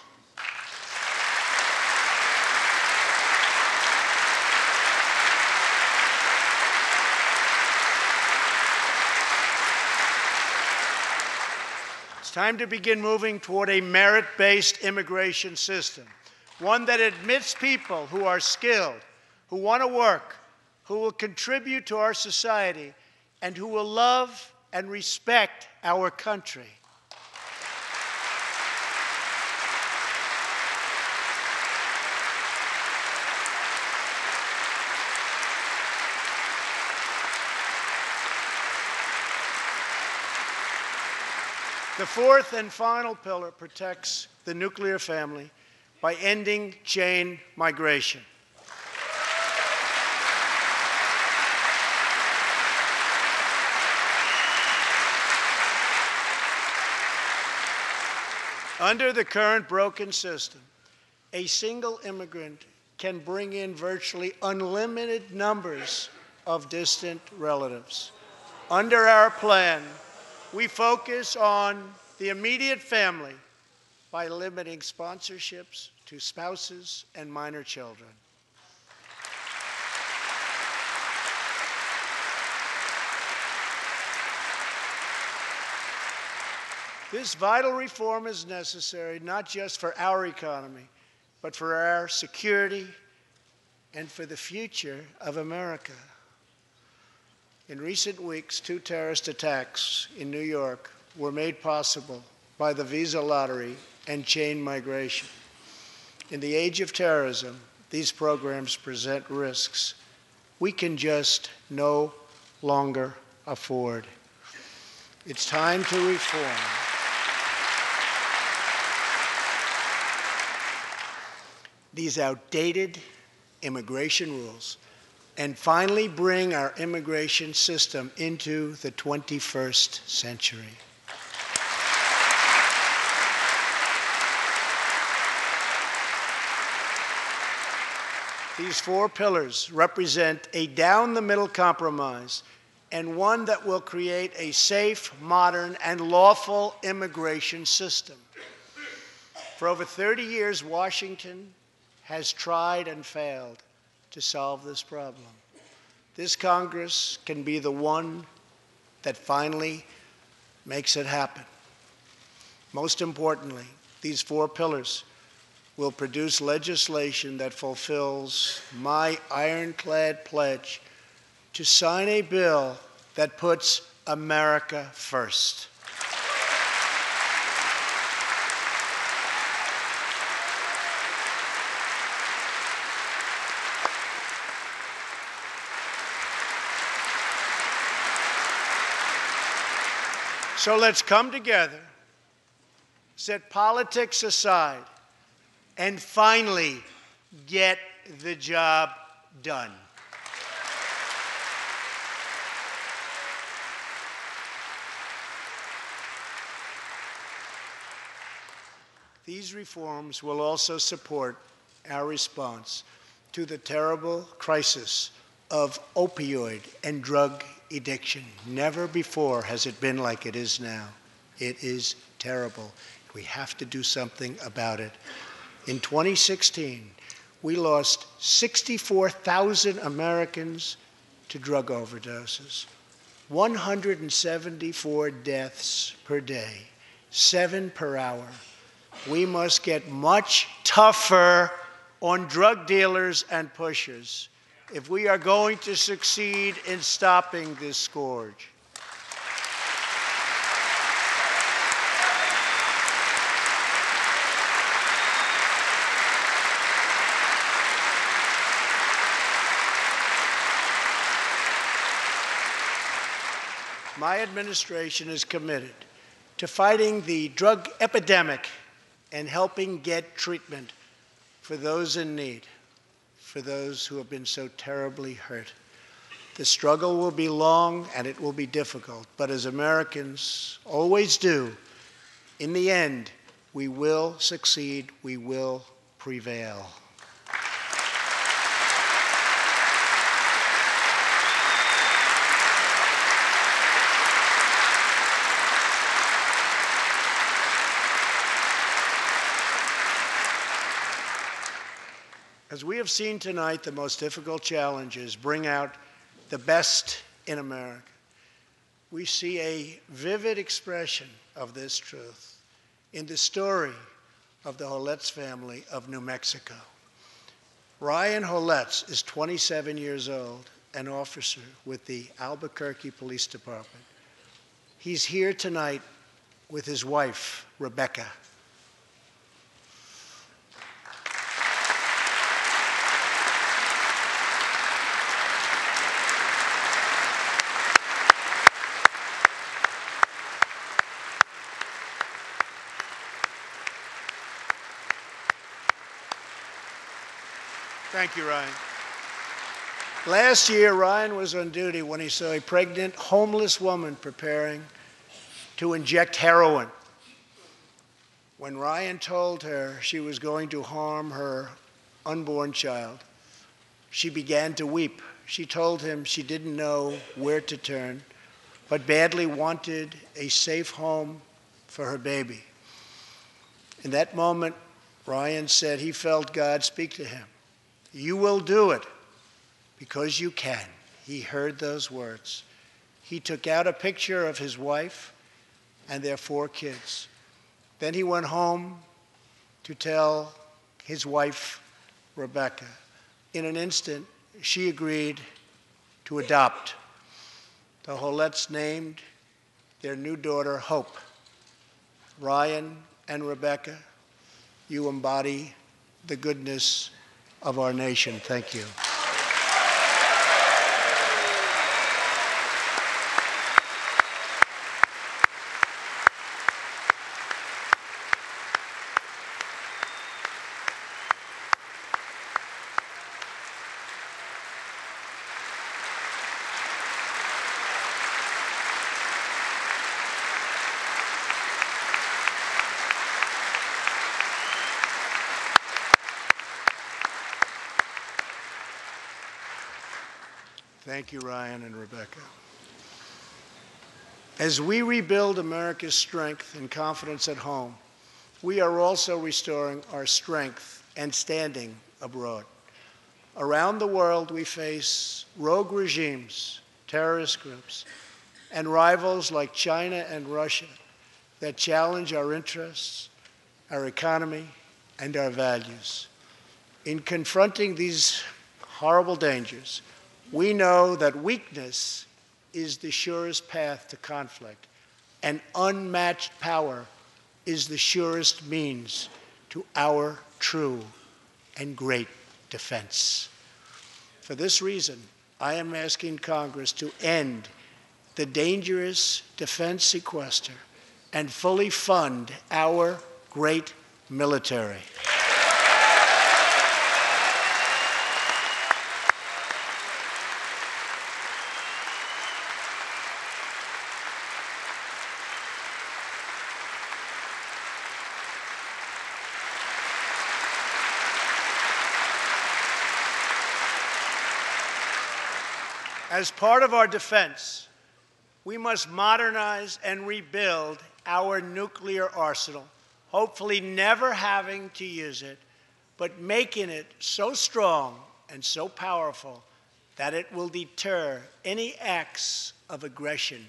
It's time to begin moving toward a merit-based immigration system, one that admits people who are skilled, who want to work, who will contribute to our society, and who will love and respect our country. The fourth and final pillar protects the nuclear family by ending chain migration. Under the current broken system, a single immigrant can bring in virtually unlimited numbers of distant relatives. Under our plan, we focus on the immediate family by limiting sponsorships to spouses and minor children. This vital reform is necessary not just for our economy, but for our security and for the future of America. In recent weeks, 2 terrorist attacks in New York were made possible by the visa lottery and chain migration. In the age of terrorism, these programs present risks we can just no longer afford. It's time to reform. these outdated immigration rules and finally bring our immigration system into the 21st century. These four pillars represent a down-the-middle compromise and one that will create a safe, modern, and lawful immigration system. For over 30 years, Washington has tried and failed to solve this problem. This Congress can be the one that finally makes it happen. Most importantly, these four pillars will produce legislation that fulfills my ironclad pledge to sign a bill that puts America first. So let's come together, set politics aside, and finally get the job done. These reforms will also support our response to the terrible crisis of opioid and drug addiction. Never before has it been like it is now. It is terrible. We have to do something about it. In 2016, we lost 64,000 Americans to drug overdoses, 174 deaths per day, 7 per hour. We must get much tougher on drug dealers and pushers if we are going to succeed in stopping this scourge. My administration is committed to fighting the drug epidemic and helping get treatment for those in need, for those who have been so terribly hurt. The struggle will be long and it will be difficult, but as Americans always do, in the end, we will succeed, we will prevail. As we have seen tonight, the most difficult challenges bring out the best in America. We see a vivid expression of this truth in the story of the Holetz family of New Mexico. Ryan Holetz is 27 years old, an officer with the Albuquerque Police Department. He's here tonight with his wife, Rebecca. Thank you, Ryan. Last year, Ryan was on duty when he saw a pregnant, homeless woman preparing to inject heroin. When Ryan told her she was going to harm her unborn child, she began to weep. She told him she didn't know where to turn, but badly wanted a safe home for her baby. In that moment, Ryan said he felt God speak to him. You will do it because you can. He heard those words. He took out a picture of his wife and their 4 kids. Then he went home to tell his wife, Rebecca. In an instant, she agreed to adopt. The Holetz named their new daughter Hope. Ryan and Rebecca, you embody the goodness of our nation. Thank you. Thank you, Ryan and Rebecca. As we rebuild America's strength and confidence at home, we are also restoring our strength and standing abroad. Around the world, we face rogue regimes, terrorist groups, and rivals like China and Russia that challenge our interests, our economy, and our values. In confronting these horrible dangers, we know that weakness is the surest path to conflict, and unmatched power is the surest means to our true and great defense. For this reason, I am asking Congress to end the dangerous defense sequester and fully fund our great military. As part of our defense, we must modernize and rebuild our nuclear arsenal, hopefully never having to use it, but making it so strong and so powerful that it will deter any acts of aggression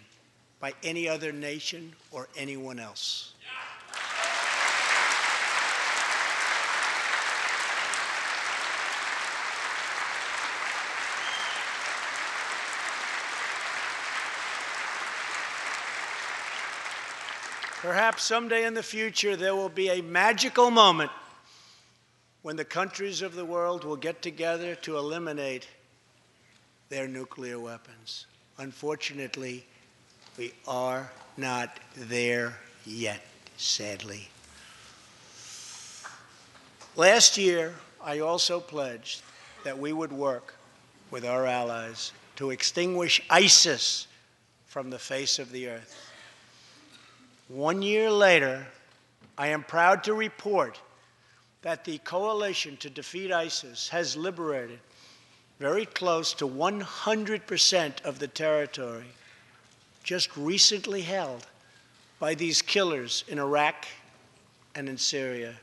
by any other nation or anyone else. Perhaps someday in the future there will be a magical moment when the countries of the world will get together to eliminate their nuclear weapons. Unfortunately, we are not there yet, sadly. Last year, I also pledged that we would work with our allies to extinguish ISIS from the face of the earth. 1 year later, I am proud to report that the coalition to defeat ISIS has liberated very close to 100% of the territory just recently held by these killers in Iraq and in Syria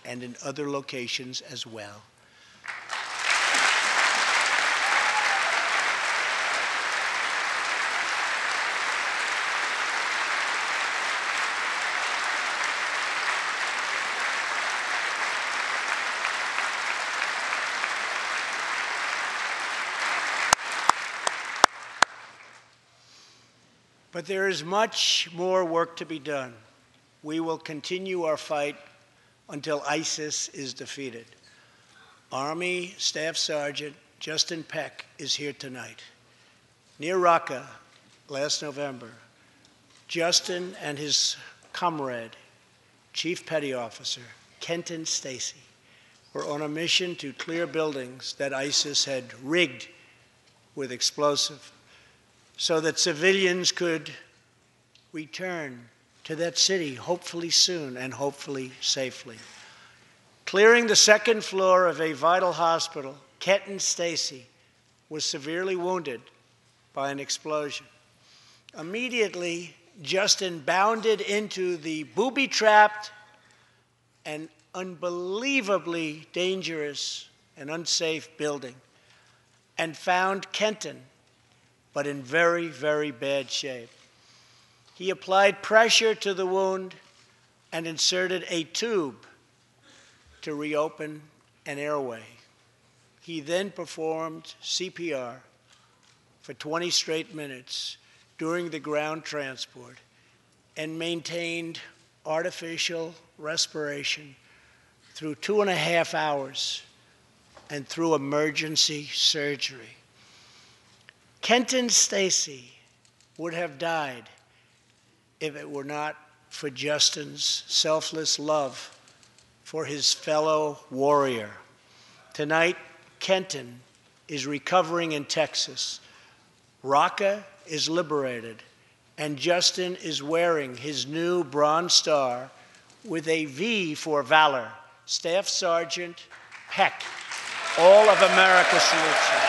and in other locations as well. But there is much more work to be done. We will continue our fight until ISIS is defeated. Army Staff Sergeant Justin Peck is here tonight. Near Raqqa last November, Justin and his comrade, Chief Petty Officer Kenton Stacy, were on a mission to clear buildings that ISIS had rigged with explosive, so that civilians could return to that city, hopefully soon and hopefully safely. Clearing the second floor of a vital hospital, Kenton Stacy was severely wounded by an explosion. Immediately, Justin bounded into the booby-trapped and unbelievably dangerous and unsafe building and found Kenton, but in very, very bad shape. He applied pressure to the wound and inserted a tube to reopen an airway. He then performed CPR for 20 straight minutes during the ground transport and maintained artificial respiration through 2.5 hours and through emergency surgery. Kenton Stacy would have died if it were not for Justin's selfless love for his fellow warrior. Tonight, Kenton is recovering in Texas. Raqqa is liberated, and Justin is wearing his new Bronze Star with a V for Valor. Staff Sergeant Peck, all of America salutes you.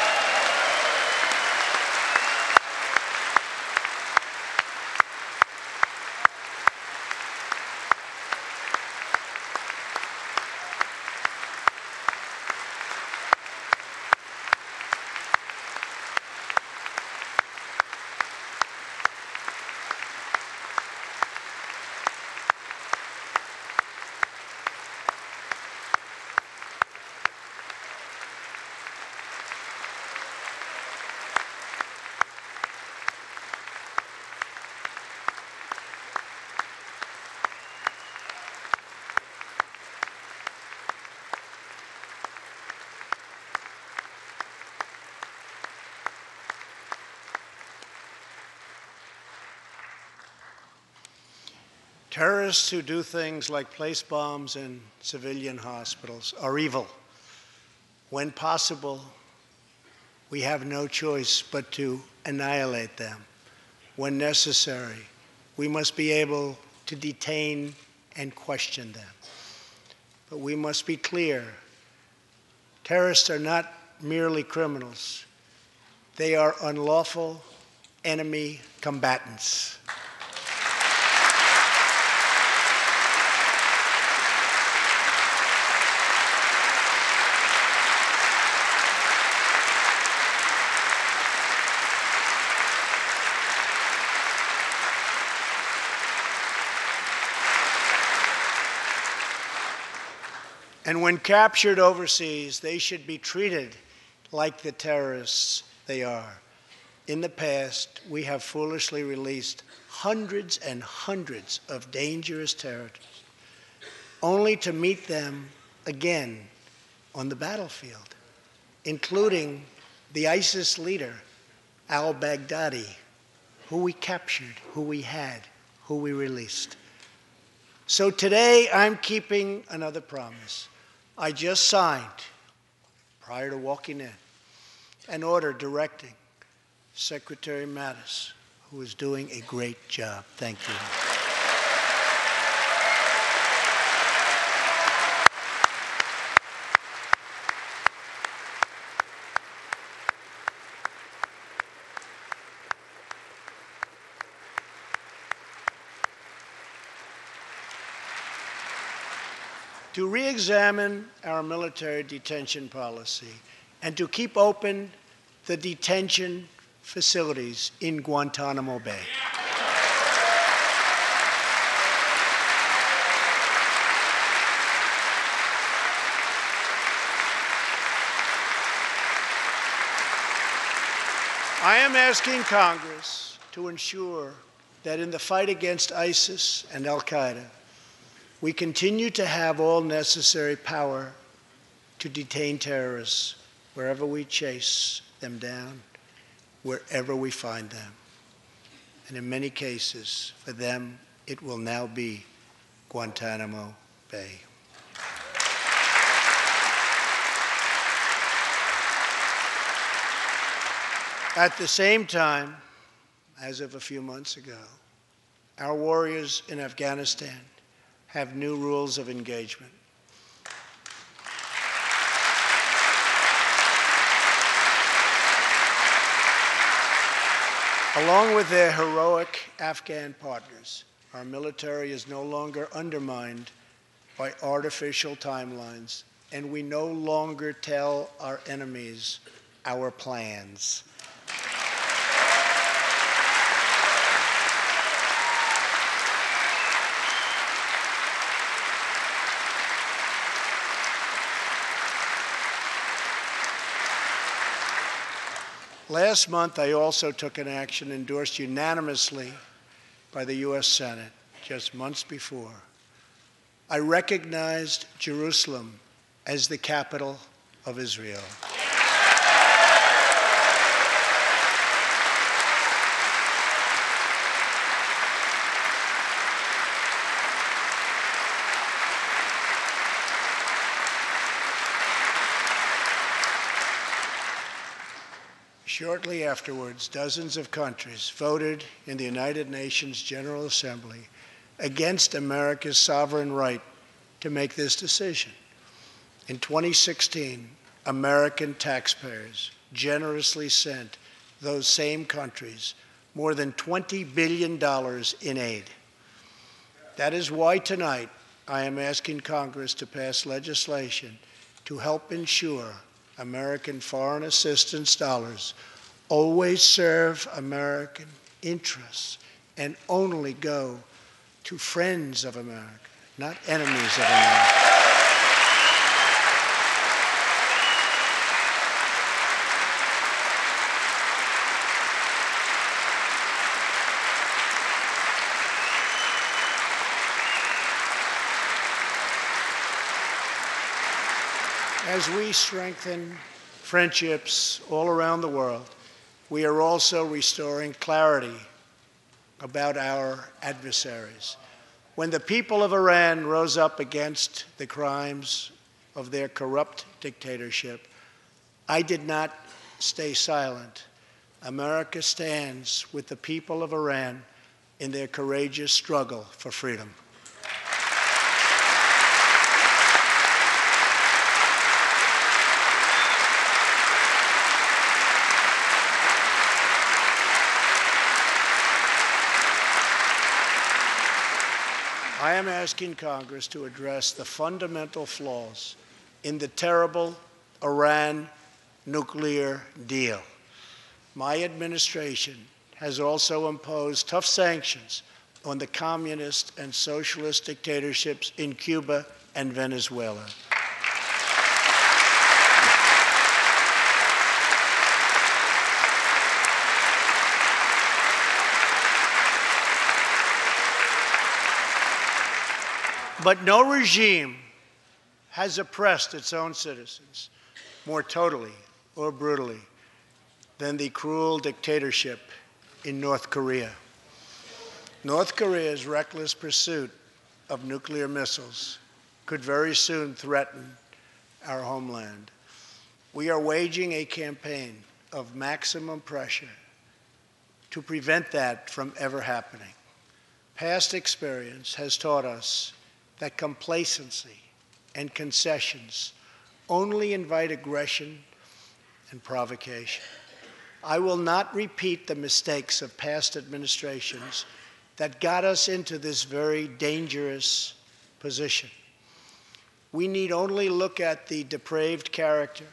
Terrorists who do things like place bombs in civilian hospitals are evil. When possible, we have no choice but to annihilate them. When necessary, we must be able to detain and question them. But we must be clear, terrorists are not merely criminals. They are unlawful enemy combatants. And when captured overseas, they should be treated like the terrorists they are. In the past, we have foolishly released hundreds and hundreds of dangerous terrorists, only to meet them again on the battlefield, including the ISIS leader, al-Baghdadi, who we captured, who we had, who we released. So today, I'm keeping another promise. I just signed, prior to walking in, an order directing Secretary Mattis, who is doing a great job. Thank you. To re-examine our military detention policy and to keep open the detention facilities in Guantanamo Bay. I am asking Congress to ensure that in the fight against ISIS and al-Qaeda, we continue to have all necessary power to detain terrorists wherever we chase them down, wherever we find them. And in many cases, for them, it will now be Guantanamo Bay. At the same time, as of a few months ago, our warriors in Afghanistan have new rules of engagement. Along with their heroic Afghan partners, our military is no longer undermined by artificial timelines, and we no longer tell our enemies our plans. Last month, I also took an action endorsed unanimously by the U.S. Senate just months before. I recognized Jerusalem as the capital of Israel. Shortly afterwards, dozens of countries voted in the United Nations General Assembly against America's sovereign right to make this decision. In 2016, American taxpayers generously sent those same countries more than $20 billion in aid. That is why tonight I am asking Congress to pass legislation to help ensure American foreign assistance dollars always serve American interests and only go to friends of America, not enemies of America. As we strengthen friendships all around the world, we are also restoring clarity about our adversaries. When the people of Iran rose up against the crimes of their corrupt dictatorship, I did not stay silent. America stands with the people of Iran in their courageous struggle for freedom. I am asking Congress to address the fundamental flaws in the terrible Iran nuclear deal. My administration has also imposed tough sanctions on the communist and socialist dictatorships in Cuba and Venezuela. But no regime has oppressed its own citizens more totally or brutally than the cruel dictatorship in North Korea. North Korea's reckless pursuit of nuclear missiles could very soon threaten our homeland. We are waging a campaign of maximum pressure to prevent that from ever happening. Past experience has taught us that complacency and concessions only invite aggression and provocation. I will not repeat the mistakes of past administrations that got us into this very dangerous position. We need only look at the depraved character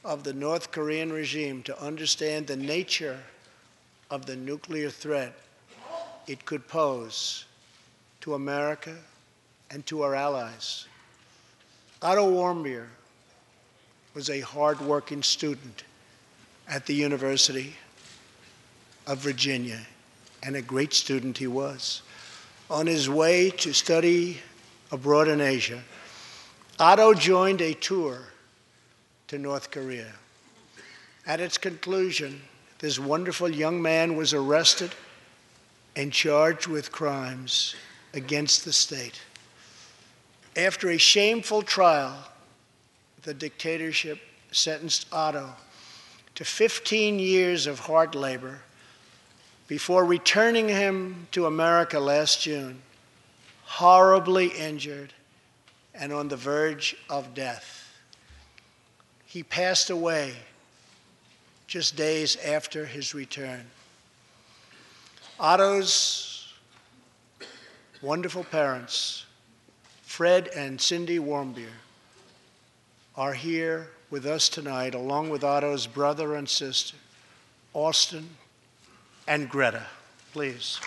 of the North Korean regime to understand the nature of the nuclear threat it could pose to America and to our allies. Otto Warmbier was a hard-working student at the University of Virginia, and a great student he was. On his way to study abroad in Asia, Otto joined a tour to North Korea. At its conclusion, this wonderful young man was arrested and charged with crimes against the state. After a shameful trial, the dictatorship sentenced Otto to 15 years of hard labor before returning him to America last June, horribly injured and on the verge of death. He passed away just days after his return. Otto's wonderful parents, Fred and Cindy Warmbier, are here with us tonight, along with Otto's brother and sister, Austin and Greta. Please.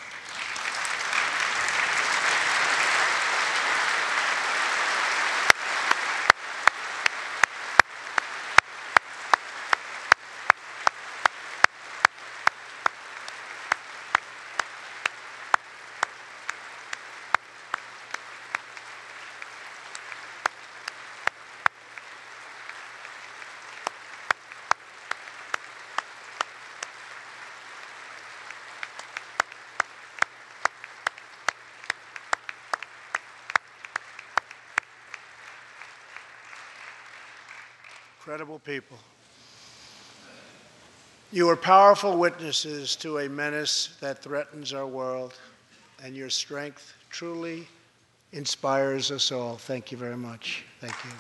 Incredible people. You are powerful witnesses to a menace that threatens our world, and your strength truly inspires us all. Thank you very much. Thank you.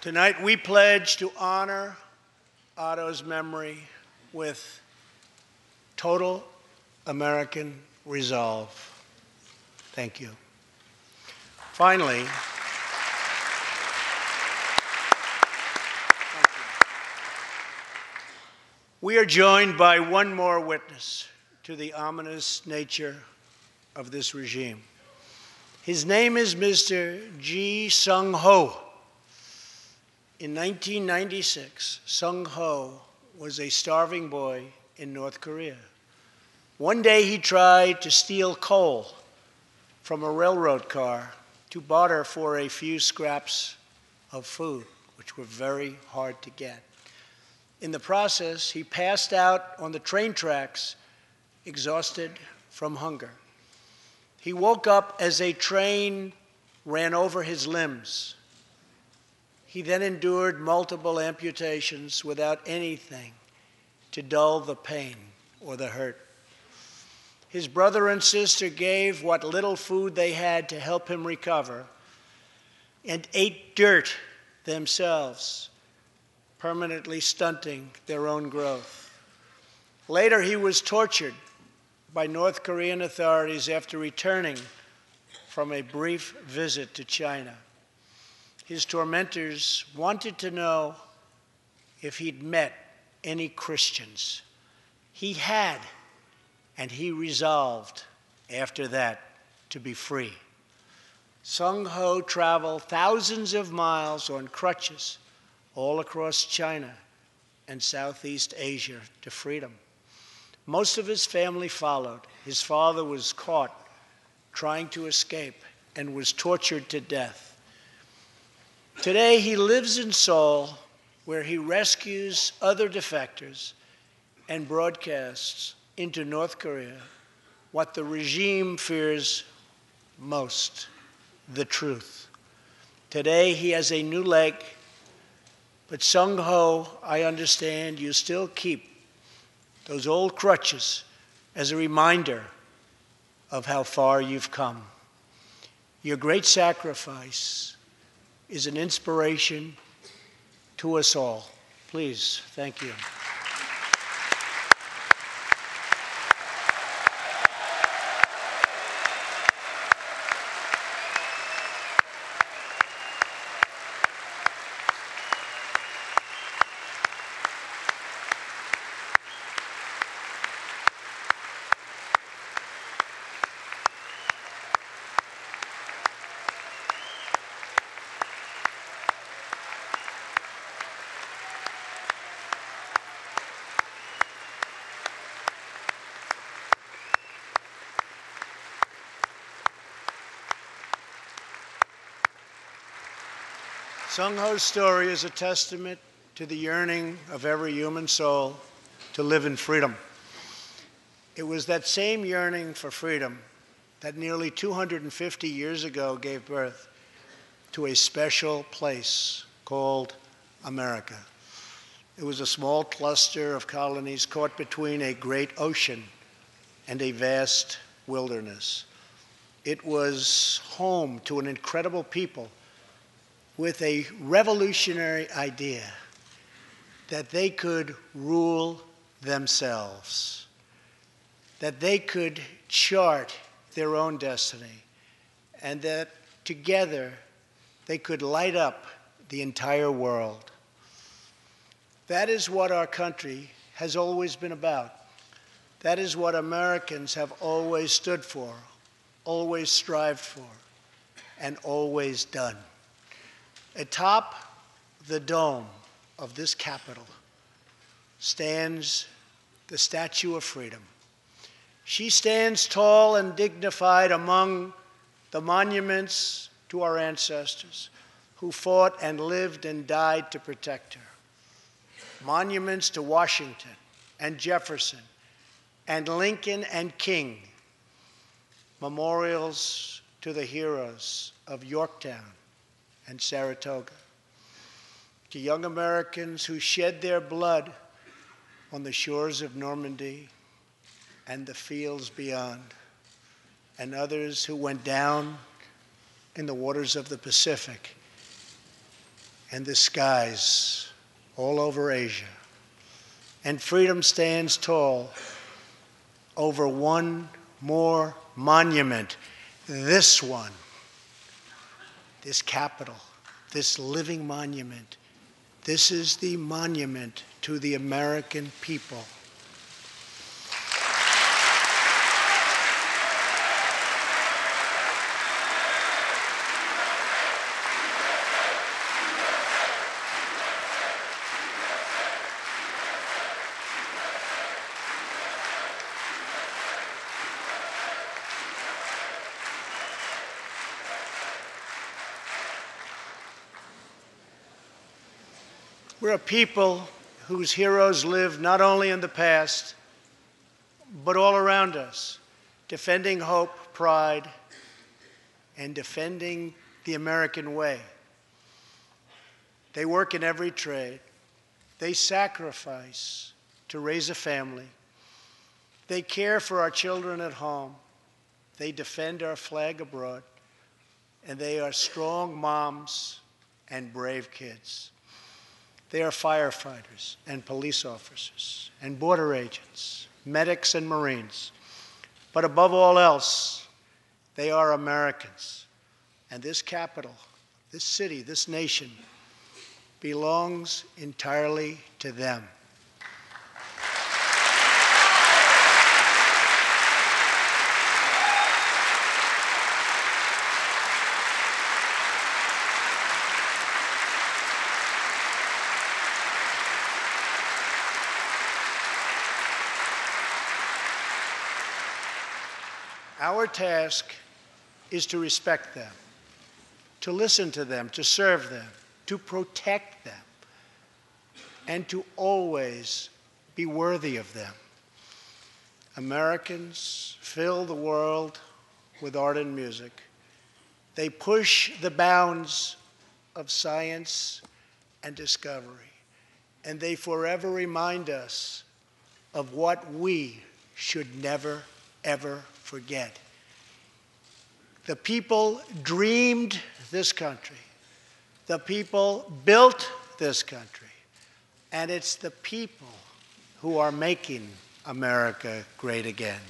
Tonight, we pledge to honor Otto's memory with total American resolve. Thank you. Finally, we are joined by one more witness to the ominous nature of this regime. His name is Mr. Ji Sung Ho. In 1996, Sung Ho was a starving boy in North Korea. One day he tried to steal coal from a railroad car to barter for a few scraps of food, which were very hard to get. In the process, he passed out on the train tracks, exhausted from hunger. He woke up as a train ran over his limbs. He then endured multiple amputations without anything to dull the pain or the hurt. His brother and sister gave what little food they had to help him recover and ate dirt themselves, permanently stunting their own growth. Later, he was tortured by North Korean authorities after returning from a brief visit to China. His tormentors wanted to know if he'd met any Christians. He had, and he resolved after that to be free. Sung Ho traveled thousands of miles on crutches all across China and Southeast Asia to freedom. Most of his family followed. His father was caught trying to escape and was tortured to death. Today, he lives in Seoul, where he rescues other defectors and broadcasts into North Korea what the regime fears most, the truth. Today, he has a new leg, but Sung Ho, I understand you still keep those old crutches as a reminder of how far you've come. Your great sacrifice is an inspiration to us all. Please, thank you. Sung Ho's story is a testament to the yearning of every human soul to live in freedom. It was that same yearning for freedom that nearly 250 years ago gave birth to a special place called America. It was a small cluster of colonies caught between a great ocean and a vast wilderness. It was home to an incredible people with a revolutionary idea that they could rule themselves, that they could chart their own destiny, and that together they could light up the entire world. That is what our country has always been about. That is what Americans have always stood for, always strived for, and always done. Atop the dome of this Capitol stands the Statue of Freedom. She stands tall and dignified among the monuments to our ancestors who fought and lived and died to protect her. Monuments to Washington and Jefferson and Lincoln and King. Memorials to the heroes of Yorktown and Saratoga. To young Americans who shed their blood on the shores of Normandy and the fields beyond, and others who went down in the waters of the Pacific and the skies all over Asia. And freedom stands tall over one more monument, this one, this Capitol, this living monument. This is the monument to the American people. We're a people whose heroes live not only in the past, but all around us, defending hope, pride, and defending the American way. They work in every trade. They sacrifice to raise a family. They care for our children at home. They defend our flag abroad. And they are strong moms and brave kids. They are firefighters and police officers and border agents, medics and Marines. But above all else, they are Americans. And this capital, this city, this nation belongs entirely to them. Our task is to respect them, to listen to them, to serve them, to protect them, and to always be worthy of them. Americans fill the world with art and music. They push the bounds of science and discovery, and they forever remind us of what we should never, ever forget. The people dreamed this country. The people built this country. And it's the people who are making America great again.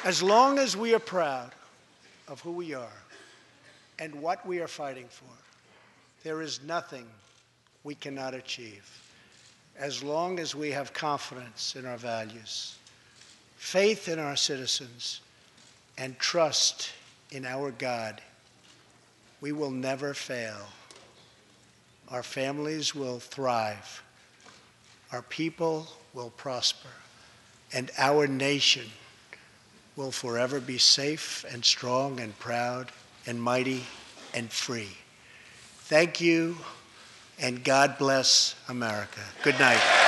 As long as we are proud of who we are and what we are fighting for, there is nothing we cannot achieve. As long as we have confidence in our values, faith in our citizens, and trust in our God, we will never fail. Our families will thrive. Our people will prosper. And our nation will forever be safe and strong and proud and mighty and free. Thank you, and God bless America. Good night.